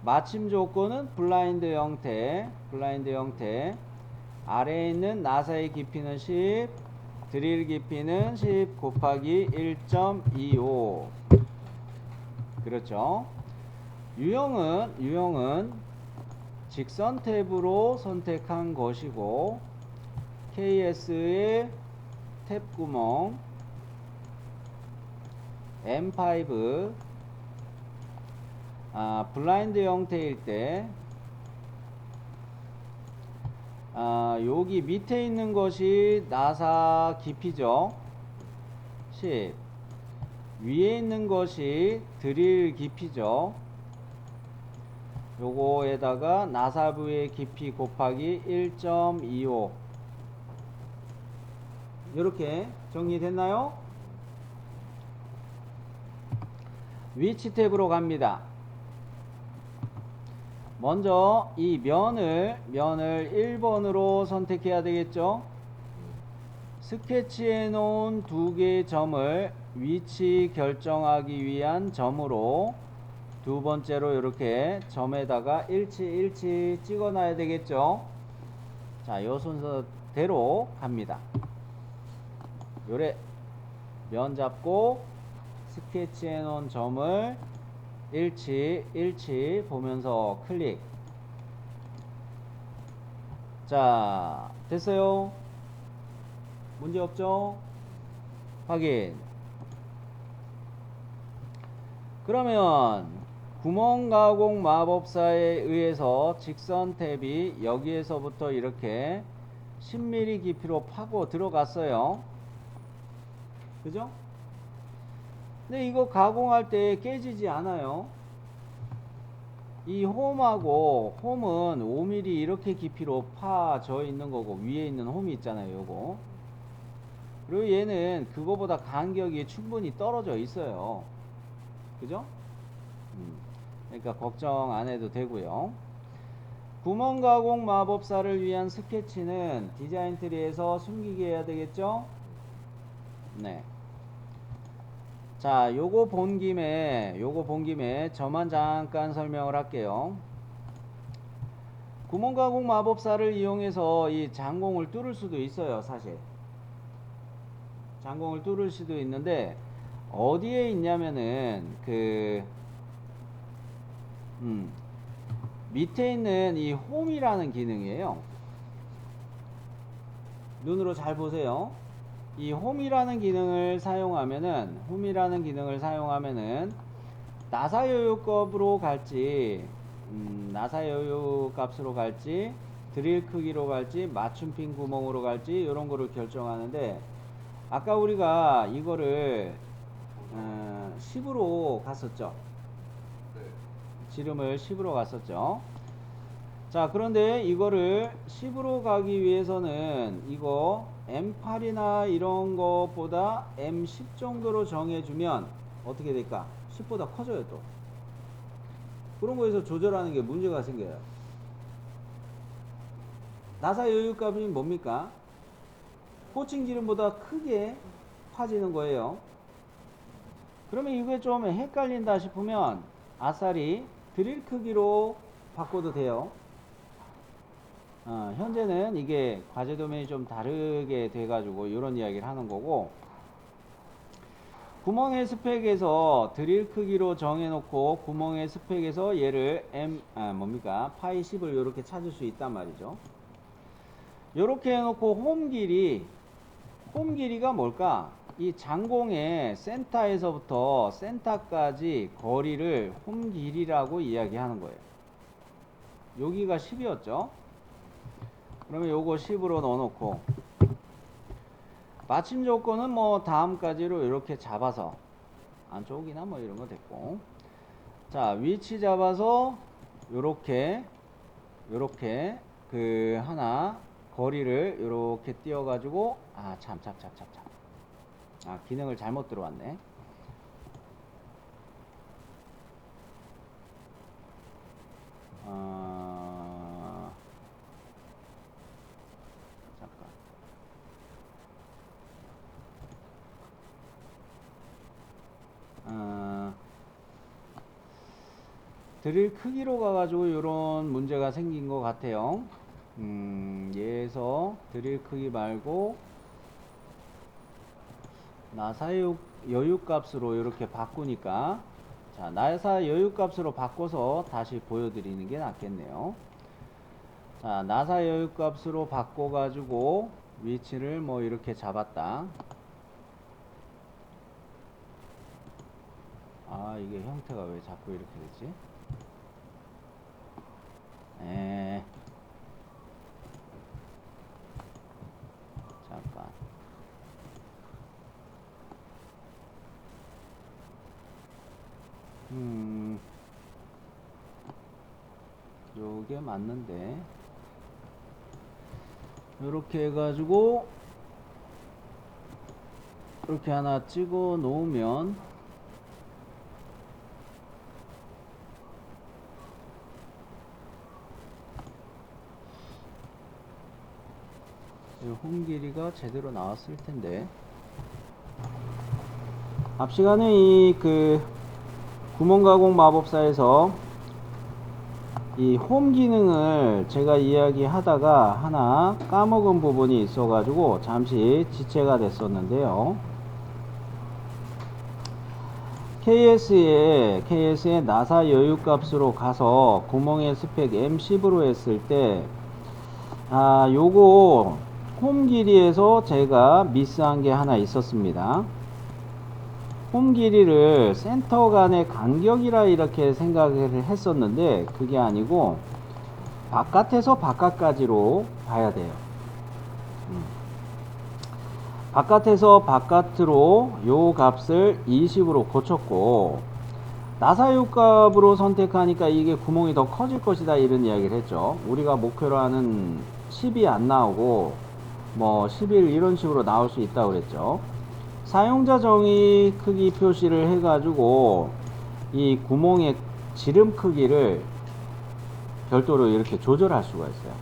마침 조건은 블라인드 형태. 블라인드 형태. 아래에 있는 나사의 깊이는 10. 드릴 깊이는 10 곱하기 1.25. 그렇죠. 유형은 직선 탭으로 선택한 것이고, KS의 탭 구멍, M5, 블라인드 형태일 때, 여기 밑에 있는 것이 나사 깊이죠. 10. 위에 있는 것이 드릴 깊이죠. 요거에다가 나사부의 깊이 곱하기 1.25. 이렇게 정리됐나요? 위치 탭으로 갑니다. 먼저 이 면을 1번으로 선택해야 되겠죠. 스케치해 놓은 두 개의 점을 위치 결정하기 위한 점으로 두 번째로 이렇게 점에다가 일치 찍어 놔야 되겠죠. 자, 요 순서대로 갑니다. 요래 면 잡고 스케치해 놓은 점을 일치 보면서 클릭. 자, 됐어요? 문제 없죠? 확인. 그러면 구멍 가공 마법사에 의해서 직선 탭이 여기에서부터 이렇게 10mm 깊이로 파고 들어갔어요. 그죠? 근데 이거 가공할 때 깨지지 않아요. 이 홈하고 홈은 5mm 이렇게 깊이로 파져 있는 거고, 위에 있는 홈이 있잖아요. 요거. 그리고 얘는 그거보다 간격이 충분히 떨어져 있어요. 그죠? 그러니까 걱정 안 해도 되고요. 구멍 가공 마법사를 위한 스케치는 디자인 트리에서 숨기게 해야 되겠죠? 네. 자, 요거 본 김에 저만 잠깐 설명을 할게요. 구멍 가공 마법사를 이용해서 이 장공을 뚫을 수도 있어요, 사실. 장공을 뚫을 수도 있는데, 어디에 있냐면은, 밑에 있는 이 홈이라는 기능이에요. 눈으로 잘 보세요. 이 홈이라는 기능을 사용하면은 나사 여유값으로 갈지, 나사 여유 값으로 갈지, 드릴 크기로 갈지, 맞춤핀 구멍으로 갈지, 이런 거를 결정하는데, 아까 우리가 이거를 10으로 갔었죠. 지름을 10으로 갔었죠. 자, 그런데 이거를 10으로 가기 위해서는 이거 M8이나 이런 것보다 M10 정도로 정해주면 어떻게 될까? 10보다 커져요, 또. 그런 거에서 조절하는 게 문제가 생겨요. 나사 여유값이 뭡니까? 호칭 지름보다 크게 파지는 거예요. 그러면 이게 좀 헷갈린다 싶으면 아싸리 드릴 크기로 바꿔도 돼요. 현재는 이게 과제 도면이 좀 다르게 돼가지고 이런 이야기를 하는 거고, 구멍의 스펙에서 드릴 크기로 정해놓고 구멍의 스펙에서 얘를 파이 10을 이렇게 찾을 수 있단 말이죠. 이렇게 해놓고 홈 길이가 뭘까? 이 장공의 센터에서부터 센터까지 거리를 홈 길이라고 이야기하는 거예요. 여기가 10이었죠. 그러면 요거 10으로 넣어놓고, 마침 조건은 뭐 다음까지로 이렇게 잡아서 안쪽이나 뭐 이런 거 됐고. 자, 위치 잡아서 요렇게 그 하나 거리를 요렇게 띄워 가지고 기능을 잘못 들어왔네. 잠깐. 드릴 크기로 가가지고 이런 문제가 생긴 것 같아요. 얘에서 드릴 크기 말고 나사 여유 값으로 이렇게 바꾸니까, 자, 나사 여유 값으로 바꿔서 다시 보여드리는 게 낫겠네요. 자, 나사 여유 값으로 바꿔가지고 위치를 뭐 이렇게 잡았다. 이게 형태가 왜 자꾸 이렇게 되지? 잠깐. 요게 맞는데, 요렇게 해가지고 이렇게 하나 찍어 놓으면 홈 길이가 제대로 나왔을 텐데. 앞 시간에 이 구멍 가공 마법사에서 이 홈 기능을 제가 이야기하다가 하나 까먹은 부분이 있어 가지고 잠시 지체가 됐었는데요. KS의 나사 여유 값으로 가서 구멍의 스펙 M10으로 했을 때 요거 홈 길이에서 제가 미스한 게 하나 있었습니다. 홈 길이를 센터 간의 간격이라 이렇게 생각을 했었는데 그게 아니고 바깥에서 바깥까지로 봐야 돼요. 바깥에서 바깥으로 요 값을 20으로 고쳤고, 나사유 값으로 선택하니까 이게 구멍이 더 커질 것이다 이런 이야기를 했죠. 우리가 목표로 하는 10이 안 나오고 뭐 11 이런 식으로 나올 수 있다고 그랬죠. 사용자 정의 크기 표시를 해가지고 이 구멍의 지름 크기를 별도로 이렇게 조절할 수가 있어요.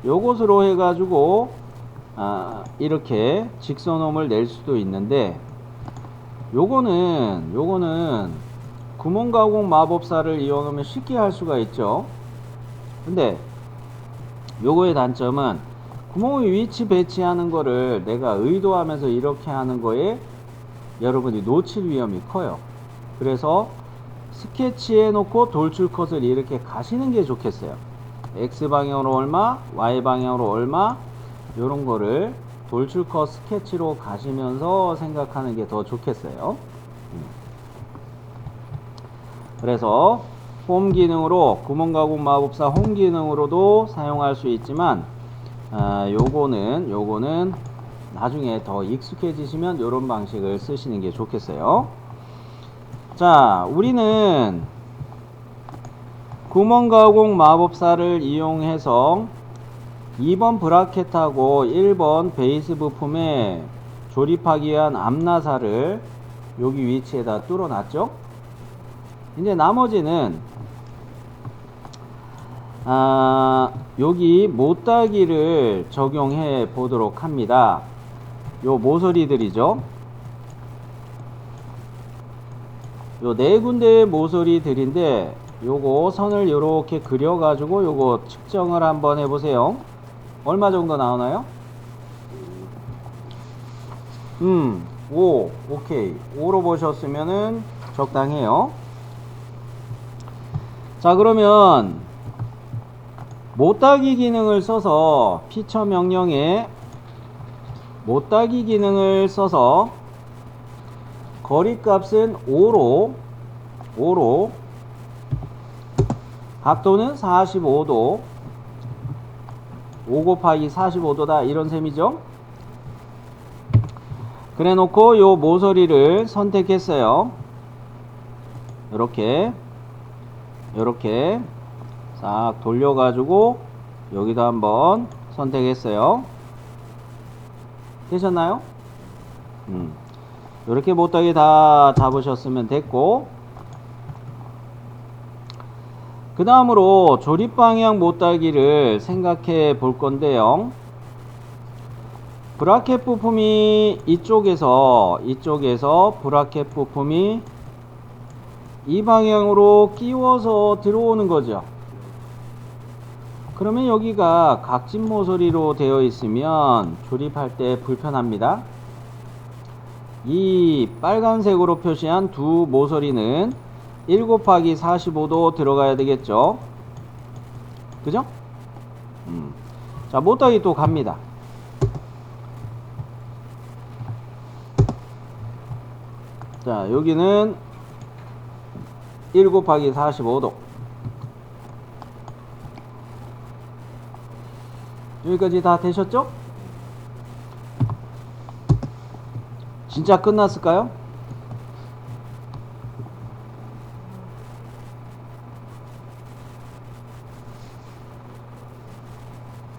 요것으로 해가지고 이렇게 직선홈을 낼 수도 있는데, 요거는 구멍 가공 마법사를 이용하면 쉽게 할 수가 있죠. 근데 요거의 단점은 구멍의 위치 배치하는 거를 내가 의도하면서 이렇게 하는 거에 여러분이 놓칠 위험이 커요. 그래서 스케치해 놓고 돌출 컷을 이렇게 가시는 게 좋겠어요. X방향으로 얼마, Y방향으로 얼마, 요런 거를 돌출 컷 스케치로 가시면서 생각하는 게 더 좋겠어요. 그래서 홈 기능으로, 구멍 가공 마법사 홈 기능으로도 사용할 수 있지만 요거는 나중에 더 익숙해지시면 요런 방식을 쓰시는 게 좋겠어요. 자, 우리는 구멍 가공 마법사를 이용해서 2번 브라켓하고 1번 베이스 부품에 조립하기 위한 앞나사를 여기 위치에다 뚫어 놨죠. 이제 나머지는 여기 못따기를 적용해 보도록 합니다. 요 모서리들이죠. 요 네 군데의 모서리들인데 요거 선을 요렇게 그려 가지고 요거 측정을 한번 해보세요. 얼마 정도 나오나요? 5. 오케이. 5로 보셨으면은 적당해요. 자, 그러면 못따기 기능을 써서 피처 명령에 못따기 기능을 써서 거리값은 5로 각도는 45도, 5 곱하기 45도다 이런 셈이죠. 그래 놓고 요 모서리를 선택했어요. 요렇게 싹 돌려 가지고 여기도 한번 선택했어요. 되셨나요? 요렇게 못하게 다 잡으셨으면 됐고, 그 다음으로 조립 방향 못따기를 생각해 볼 건데요. 브라켓 부품이 이쪽에서 브라켓 부품이 이 방향으로 끼워서 들어오는 거죠. 그러면 여기가 각진 모서리로 되어 있으면 조립할 때 불편합니다. 이 빨간색으로 표시한 두 모서리는 1 곱하기 45도 들어가야 되겠죠. 그죠? 자, 못하기 또 갑니다. 자, 여기는 1 곱하기 45도. 여기까지 다 되셨죠? 진짜 끝났을까요?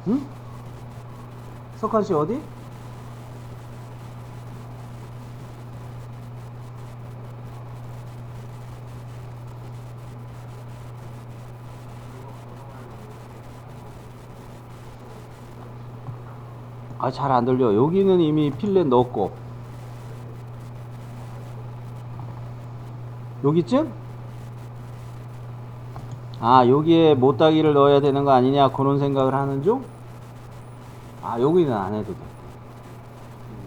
응? 석한씨 어디? 아, 잘 안 들려. 여기는 이미 필렛 넣었고. 여기쯤? 아, 여기에 못따기를 넣어야 되는 거 아니냐, 그런 생각을 하는 중? 아, 여기는 안 해도 돼.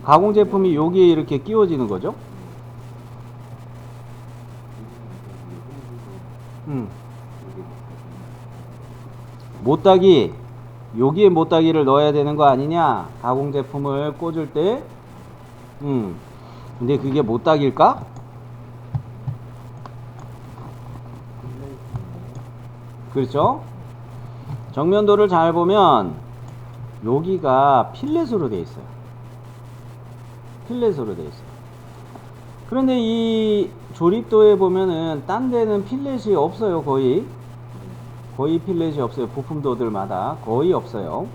가공 제품이 여기에 이렇게 끼워지는 거죠? 못따기, 여기에 못따기를 넣어야 되는 거 아니냐, 가공 제품을 꽂을 때. 근데 그게 못따기일까? 그렇죠? 정면도를 잘 보면 여기가 필렛으로 되어 있어요. 필렛으로 되어 있어요. 그런데 이 조립도에 보면은 딴 데는 필렛이 없어요. 거의 필렛이 없어요. 부품도들마다 거의 없어요.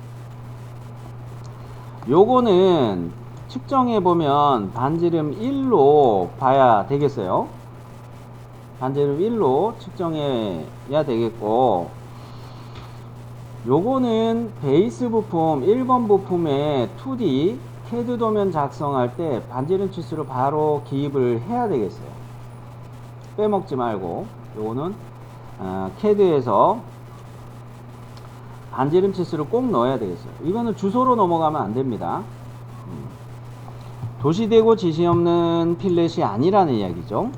요거는 측정해 보면 반지름 1로 봐야 되겠어요. 반지름 1로 측정해야 되겠고, 요거는 베이스 부품 1번 부품의 2D CAD 도면 작성할 때 반지름 치수를 바로 기입을 해야 되겠어요. 빼먹지 말고. 요거는 CAD에서 반지름 치수를 꼭 넣어야 되겠어요. 이거는 주소로 넘어가면 안 됩니다. 도시되고 지시 없는 필렛이 아니라는 이야기죠.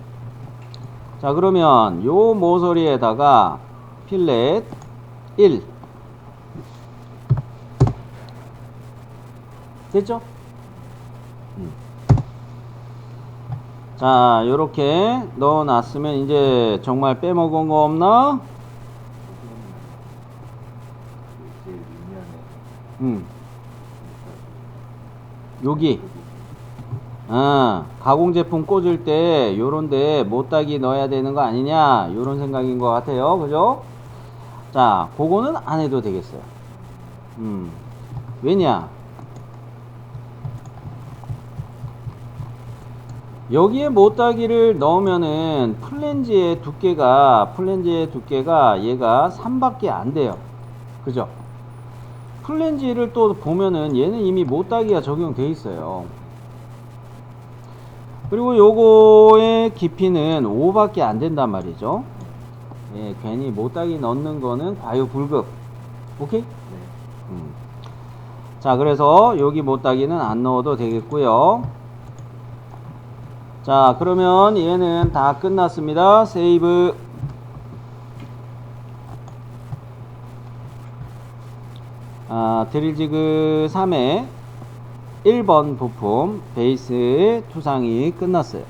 자, 그러면 요 모서리에다가 필렛 1 됐죠? 자, 요렇게 넣어 놨으면 이제 정말 빼먹은 거 없나? 여기 가공 제품 꽂을 때 요런데 못따기 넣어야 되는 거 아니냐, 요런 생각인 것 같아요. 그죠? 자, 그거는 안 해도 되겠어요. 왜냐, 여기에 못따기를 넣으면은 플랜지의 두께가 얘가 3밖에 안 돼요. 그죠? 플랜지를 또 보면은 얘는 이미 못따기가 적용돼 있어요. 그리고 요거의 깊이는 5밖에 안 된단 말이죠. 예, 괜히 못따기 넣는 거는 과유불급. 오케이? 네. 자, 그래서 여기 못따기는 안 넣어도 되겠고요. 자, 그러면 얘는 다 끝났습니다. 세이브. 드릴지그 3의 1번 부품 베이스 투상이 끝났어요.